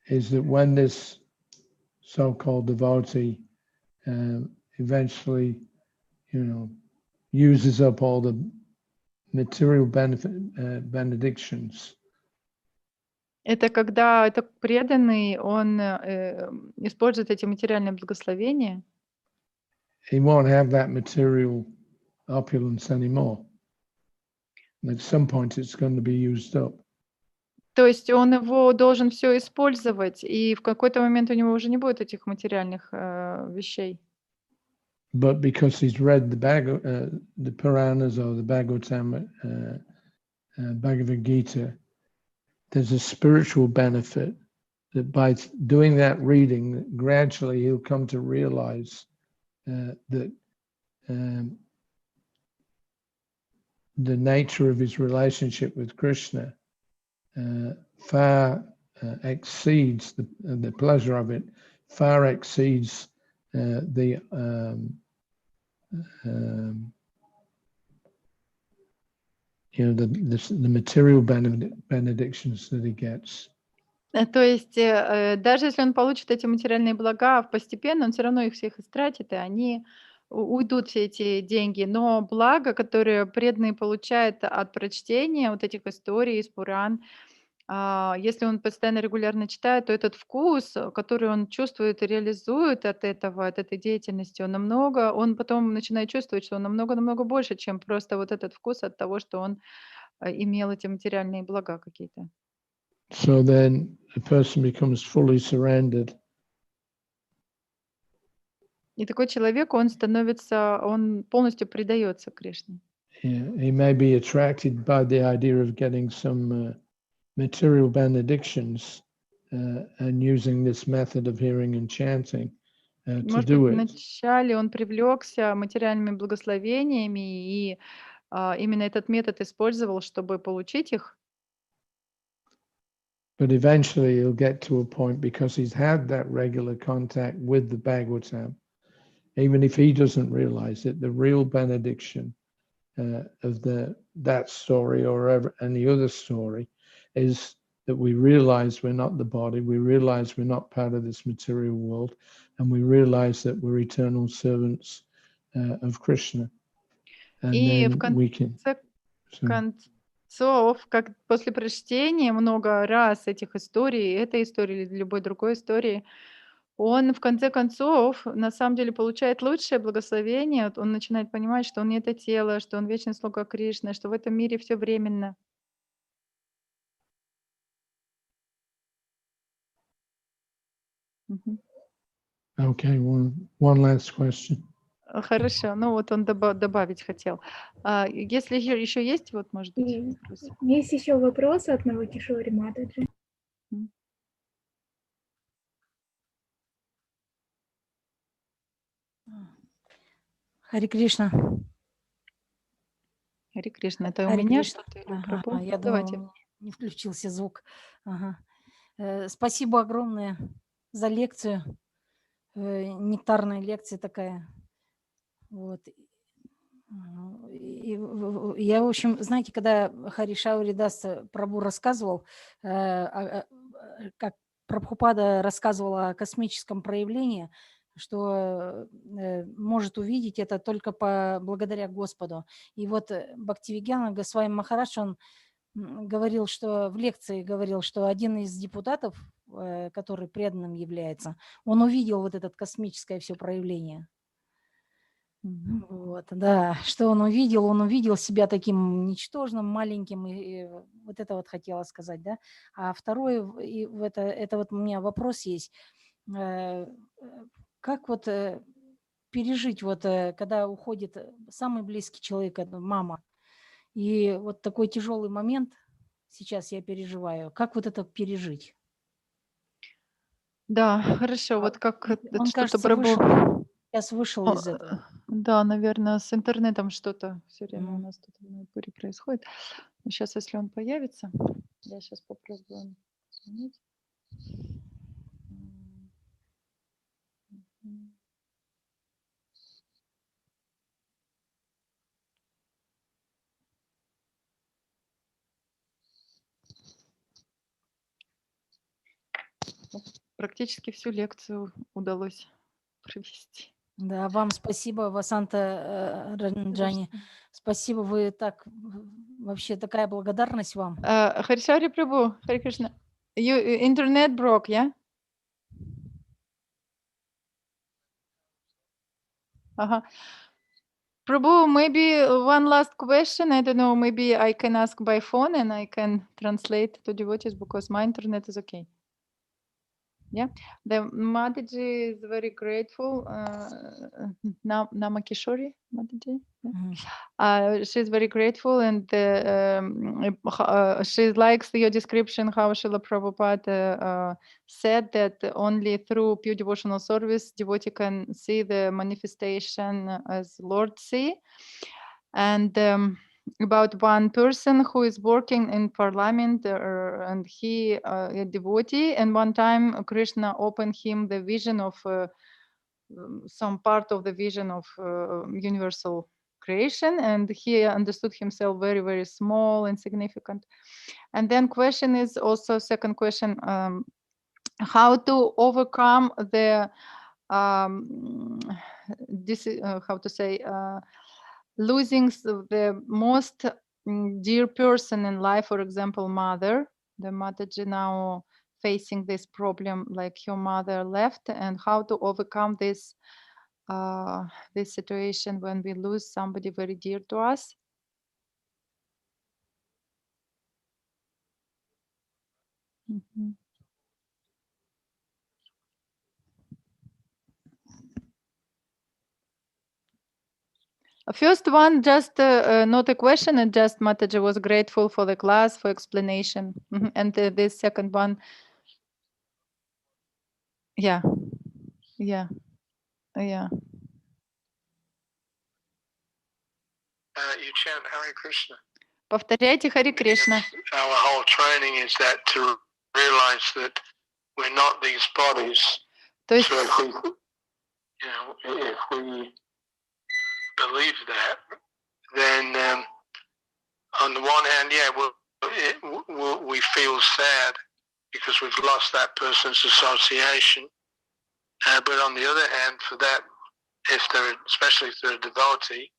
is that when this so-called devotee eventually, uses up all the material benedictions, это когда это преданный, он использует эти материальные благословения, he won't have that material opulence anymore. And at some point, it's going to be used up. то есть он его должен все использовать, и в какой-то момент у него уже не будет этих материальных вещей. But because he's read the Puranas or the Bhagavatam, Bhagavad Gita, there's a spiritual benefit that by doing that reading, gradually he'll come to realize that the nature of his relationship with Krishna far exceeds the pleasure of it, far exceeds the material benedictions that he gets. То есть даже если он получит эти материальные блага постепенно, он все равно их всех истратит, и они уйдут, все эти деньги. Но благо, которое преданный получает от прочтения вот этих историй из Пуран, если он постоянно регулярно читает, то этот вкус, который он чувствует и реализует от этой деятельности, он потом начинает чувствовать, что он намного больше, чем просто вот этот вкус от того, что он имел эти материальные блага какие-то. So then a person becomes fully surrendered. И такой человек, он полностью предается Кришне. Yeah, he may be attracted by the idea of getting some material benedictions and using this method of hearing and chanting to Может do быть, it. вначале он привлекся материальными благословениями и именно этот метод использовал, чтобы получить их. But eventually he'll get to a point, because he's had that regular contact with the Bhagavatam, even if he doesn't realize it, the real benediction of that story or any other story is that we realize we're not the body, we realize we're not part of this material world, and we realize that we're eternal servants of Krishna. And И в then we can... концов, как после прочтения много раз этих историй, этой истории или любой другой истории, он в конце концов на самом деле получает лучшее благословение. Вот он начинает понимать, что он не это тело, что он вечный слуга Кришны, что в этом мире все временно. Okay, one last question. Хорошо, ну вот он добавить хотел. Если еще есть, вот может быть вопрос. Есть еще вопрос от Навакишори Матаджи. Хари Кришна. Хари Кришна, это у Хари меня Кришна. что-то или Ага, прабху? я Давайте. думала, не включился звук. Ага. Спасибо огромное за лекцию. Нектарная лекция такая. Вот. И я, в общем, знаете, когда Хари Шаури Дас Прабху рассказывал, как Прабхупада рассказывала о космическом проявлении, что может увидеть это только благодаря Господу. И вот Бхактивигьяна Госвами Махарадж, он говорил, что в лекции говорил, что один из депутатов, который преданным является, он увидел вот это космическое все проявление. Вот, да, что он увидел себя таким ничтожным, маленьким, и вот это вот хотела сказать, да. А второе, и это вот у меня вопрос есть, как вот пережить, вот когда уходит самый близкий человек, это мама, и вот такой тяжелый момент сейчас я переживаю, как вот это пережить? Да, хорошо, вот как Он, что-то кажется, прабху. сейчас вышел из этого. Да, наверное, с интернетом что-то все время у нас тут в Майпуре происходит. Сейчас, если он появится, я сейчас попробую звонить. Практически всю лекцию удалось провести. Да, вам спасибо, Васанта Ранджани. Спасибо, вы так, вообще такая благодарность вам. Харишари Прабhu, Хари Кришна. Internet broke, yeah? Prabhu, maybe one last question. I don't know, maybe I can ask by phone and I can translate to devotees because my internet is okay. Yeah, the Mataji is very grateful. Namakishori Mataji. Yeah? She's very grateful, and she likes your description how Srila Prabhupada said that only through pure devotional service devotee can see the manifestation as Lord see. And about one person who is working in parliament and he a devotee, and one time Krishna opened him the vision of some part of the vision of universal creation, and he understood himself very, very small, insignificant. And then question is also second question, how to overcome the how to say losing the most dear person in life, for example, mother. The Mataji now facing this problem, like your mother left, and how to overcome this this situation when we lose somebody very dear to us. First one, just not a question, and just Mataji was grateful for the class, for explanation. And this second one, yeah. You chant Hare Krishna. Повторяйте Хари Кришна. Our whole training is that to realize that we're not these bodies. То есть, So if we, if we believe that, then on the one hand, yeah, we feel sad because we've lost that person's association. But on the other hand, for that, especially if they're a devotee,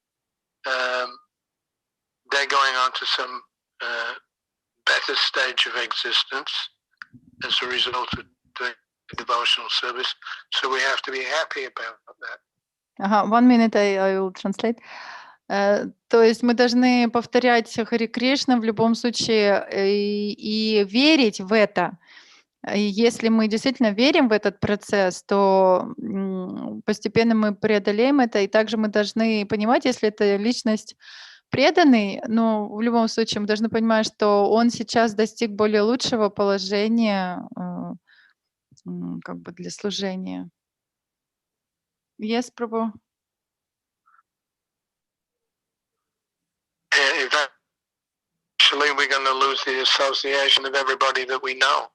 they're going on to some better stage of existence as a result of doing devotional service. So we have to be happy about that. ага, 1 minute, I will translate. То есть мы должны повторять Хари Кришна в любом случае и верить в это. И если мы действительно верим в этот процесс, то постепенно мы преодолеем это, и также мы должны понимать, если это личность преданный, но в любом случае мы должны понимать, что он сейчас достиг более лучшего положения как бы для служения. Yes, Prabhu? Eventually we're going to lose the association of everybody that we know.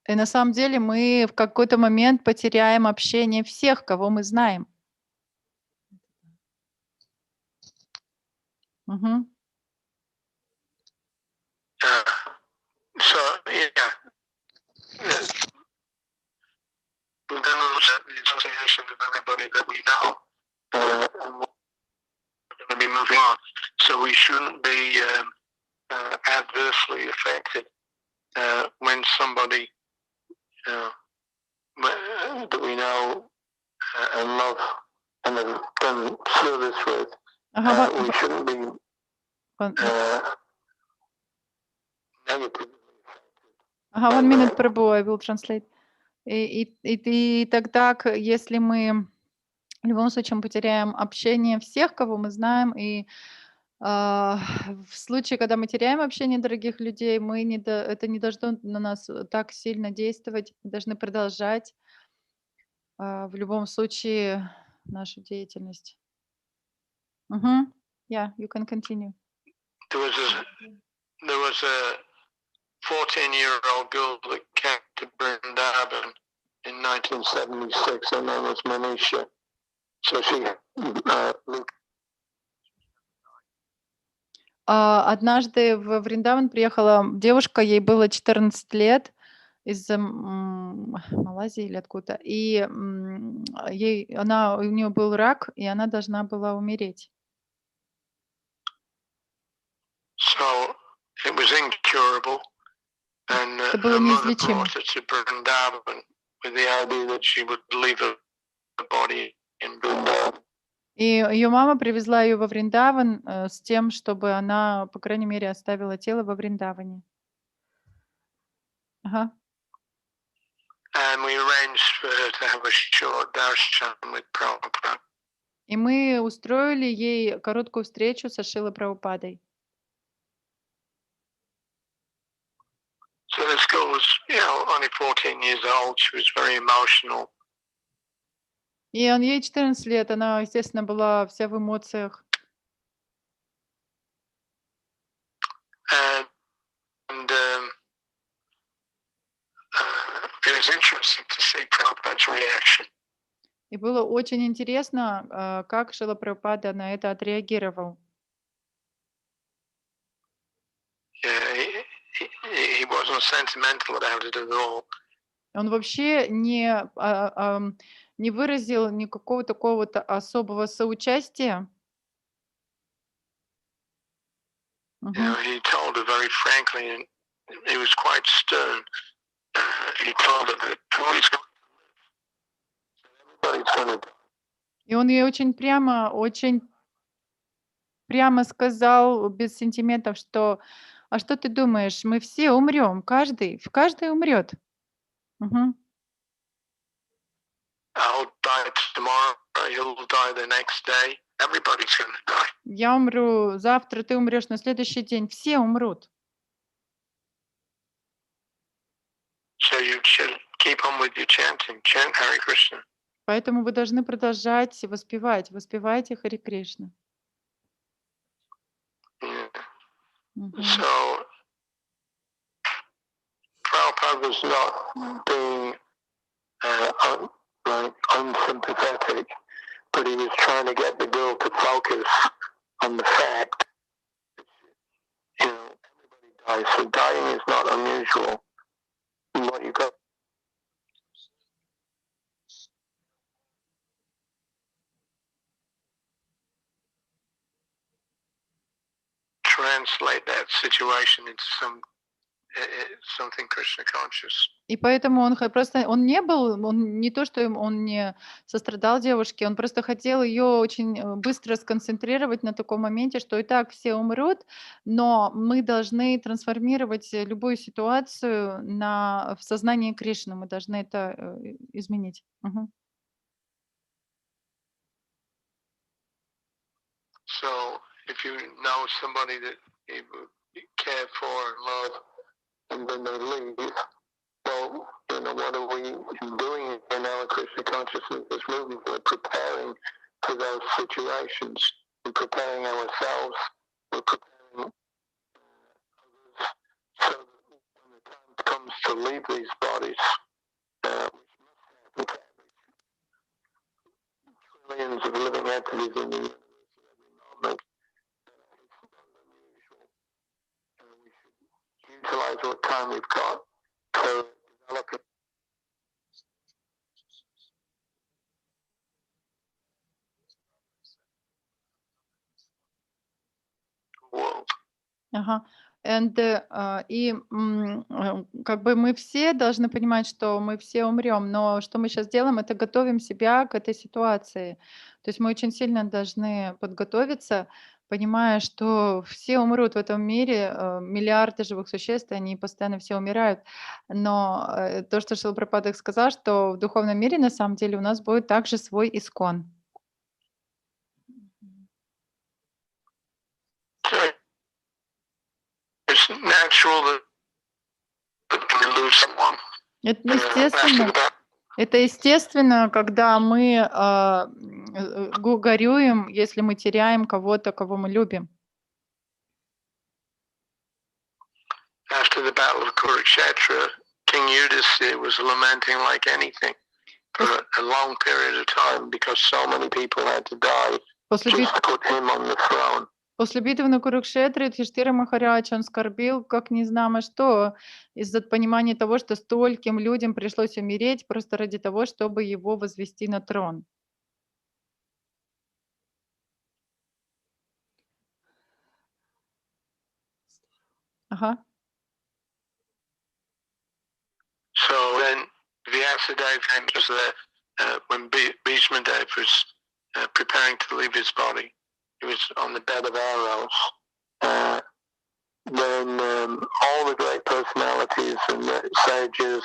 И на самом деле мы в какой-то момент потеряем общение всех, кого мы знаем. Мгм. So yeah, we're going to lose the association of everybody that we know, and we're going to be moving on. So we shouldn't be adversely affected when somebody that we know and love and have done service with, Ага, we shouldn't be negative. ага, 1 minute, Prabhu, I will translate. И тогда, если мы в любом случае мы потеряем общение всех, кого мы знаем, и в случае, когда мы теряем общение дорогих людей, это не должно на нас так сильно действовать. Мы должны продолжать в любом случае нашу деятельность. Мгм. Yeah, you can continue. There was a 14-year-old girl that came to Vrindavan in 1976. Her name was Manisha. So she Однажды в Вриндаван приехала девушка, ей было 14 лет, из Малайзии или откуда, и у нее был рак, и она должна была умереть. So it was incurable, and Это было her mother неизлечимо. brought her to Vrindavan with the idea that she would leave her body in Vrindavan. И ее мама привезла ее во Вриндаван с тем, чтобы она, по крайней мере, оставила тело во Вриндаване. Ага. And we arranged for her to have a short darshan with Prabhupada. И мы устроили ей короткую встречу со Шрилой Прабхупадой. So this girl was, only 14 years old. She was very emotional. И ей 14 лет, она, естественно, была вся в эмоциях. And it was interesting to see Prabhupada's reaction. И было очень интересно, как Шрила Прабхупада на это отреагировал. Yeah, he wasn't sentimental about it at all. Он вообще не выразил никакого такого особого соучастия. He told her very frankly, and he was quite stern. He told her that everybody's going to. И он ей очень прямо сказал, без сентиментов, что «А что ты думаешь, мы все умрем, каждый умрет». Угу. I'll die tomorrow, you'll die the next day. Everybody's going to die. Я умру завтра, ты умрешь на следующий день, все умрут. So you should keep on with your chanting, chant Hare Krishna. Поэтому вы должны продолжать воспевайте Хари Кришна. Yeah. So Prabhupada love is not being unsympathetic, but he was trying to get the girl to focus on the fact, everybody dies, so dying is not unusual. What you got translate that situation into something Krishna conscious. И поэтому он не то, что он не сострадал девушке, он просто хотел ее очень быстро сконцентрировать на таком моменте, что и так все умрут, но мы должны трансформировать любую ситуацию в сознание Кришны, мы должны это изменить. So, if you know somebody that you care for and love, and then they leave, well, what are we doing in our Krishna consciousness movement? We're preparing for those situations. We're preparing ourselves. We're preparing others so that when the time comes to leave these bodies, which must happen to trillions of living entities in the universe at every moment, we should utilize what time we've got to develop it. World. Как бы мы все должны понимать, что мы все умрем, но что мы сейчас делаем, это готовим себя к этой ситуации. То есть мы очень сильно должны подготовиться, понимая, что все умрут в этом мире, миллиарды живых существ, они постоянно все умирают. Но то, что Шрила Прабхупада сказал, что в духовном мире на самом деле у нас будет также свой искон. It's natural that we lose someone. Это естественно, когда мы горюем, если мы теряем кого-то, кого мы любим. After the battle of Kurukshetra, King Yudhisthira was lamenting like anything for a long period of time because so many people had to die just to put him on the throne. После битвы на Курукшетре Юдхиштира Махарадж, он скорбил, как не знамо что, из-за понимания того, что стольким людям пришлось умереть просто ради того, чтобы его возвести на трон. So then Vyasadeva was there when Bhishma Dev was preparing to leave his body. He was on the bed of arrows. Then all the great personalities and the sages,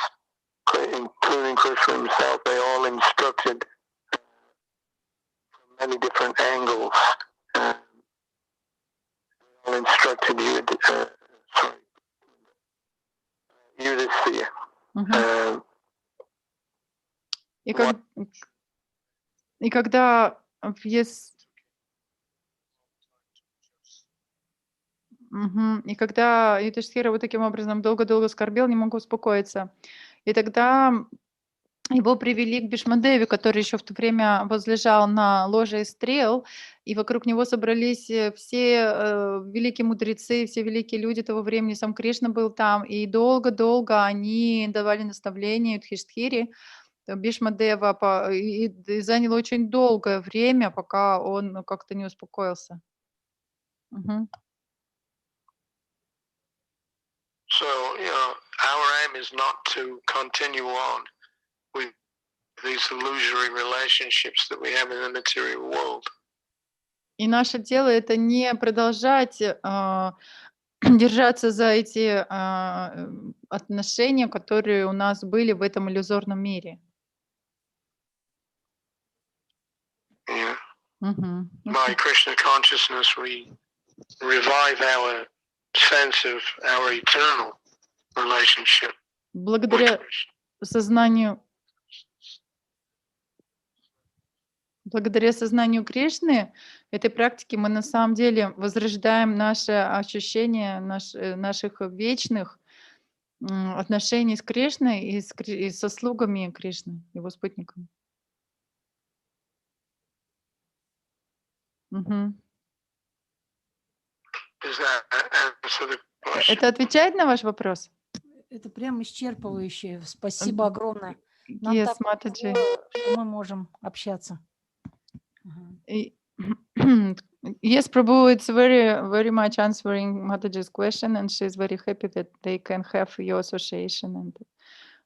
including Krishna himself, they all instructed from many different angles. They all instructed Yudhisthira. И когда И когда Юдхиштхира вот таким образом долго-долго скорбел, не мог успокоиться. И тогда его привели к Бхишмадеве, который еще в то время возлежал на ложе из стрел, и вокруг него собрались все великие мудрецы, все великие люди того времени, сам Кришна был там, и долго-долго они давали наставления Юдхиштхире, Бхишмадева, и заняло очень долгое время, пока он как-то не успокоился. So, our aim is not to continue on with these illusory relationships that we have in the material world. И наше дело это не продолжать держаться за эти отношения, которые у нас были в этом иллюзорном мире. Yeah. By Krishna consciousness, we revive our sense of our eternal relationship. Благодаря сознанию Кришны, этой практики мы на самом деле возрождаем наше ощущение наших вечных отношений с Кришной и со слугами Кришны, его спутниками. Мгм. Does that answer the question? Это отвечает на ваш вопрос? Это прям исчерпывающе. Спасибо огромное. Нам Yes, так Mataji. повезло, что мы можем общаться. И- Yes, Prabhu, it's very much answering Mataji's question, and she's very happy that they can have your association and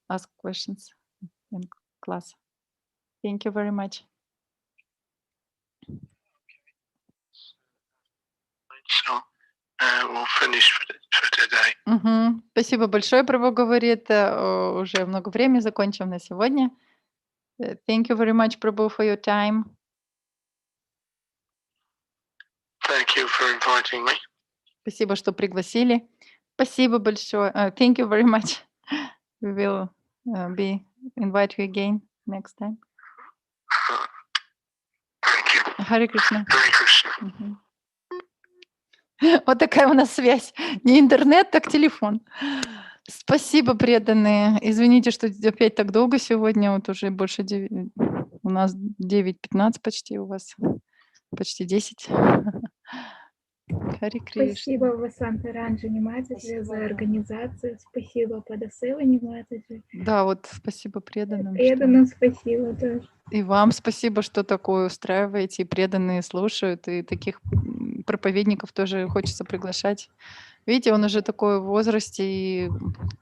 ask questions in class. Thank you very much. So we'll finish for today. Мгм. Спасибо большое, Прабху говорит. Уже много времени, закончим на сегодня. Thank you very much, Prabhu, for your time. Thank you for inviting me. Спасибо, что пригласили. Спасибо большое. Thank you very much. We will invite you again next time. Thank you. Хари Кришна. Hare Krishna. Мгм. Вот такая у нас связь. Не интернет, так телефон. Спасибо, преданные. Извините, что опять так долго сегодня. Вот уже больше у нас 9:15 почти, у вас почти 10. Хари Кришна. Спасибо Васанта Ранджани Матаджи Спасибо за огромное. организацию. Спасибо Падасевани Матаджи. Да, вот спасибо преданным. что- Преданным спасибо тоже. И вам спасибо, что такое устраиваете, и преданные слушают, и таких проповедников тоже хочется приглашать. Видите, он уже такой в возрасте, и,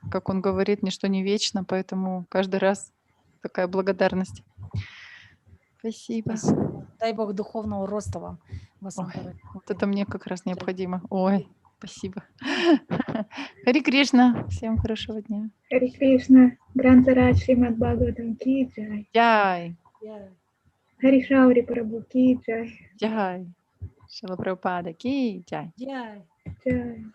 как он говорит, ничто не вечно, поэтому каждый раз такая благодарность. Спасибо. Спасибо. Дай Бог духовного роста вам, Васанта Ой, Ранджани. вот это мне как раз необходимо. Ой, спасибо. Хари Кришна, всем хорошего дня. Хари Кришна, Грантарадж Шримад Бхагаватам ки джай. Джай, Хари Шаури Прабху ки джай. джай. Шила Прабхупада ки джай. Yeah. Джай.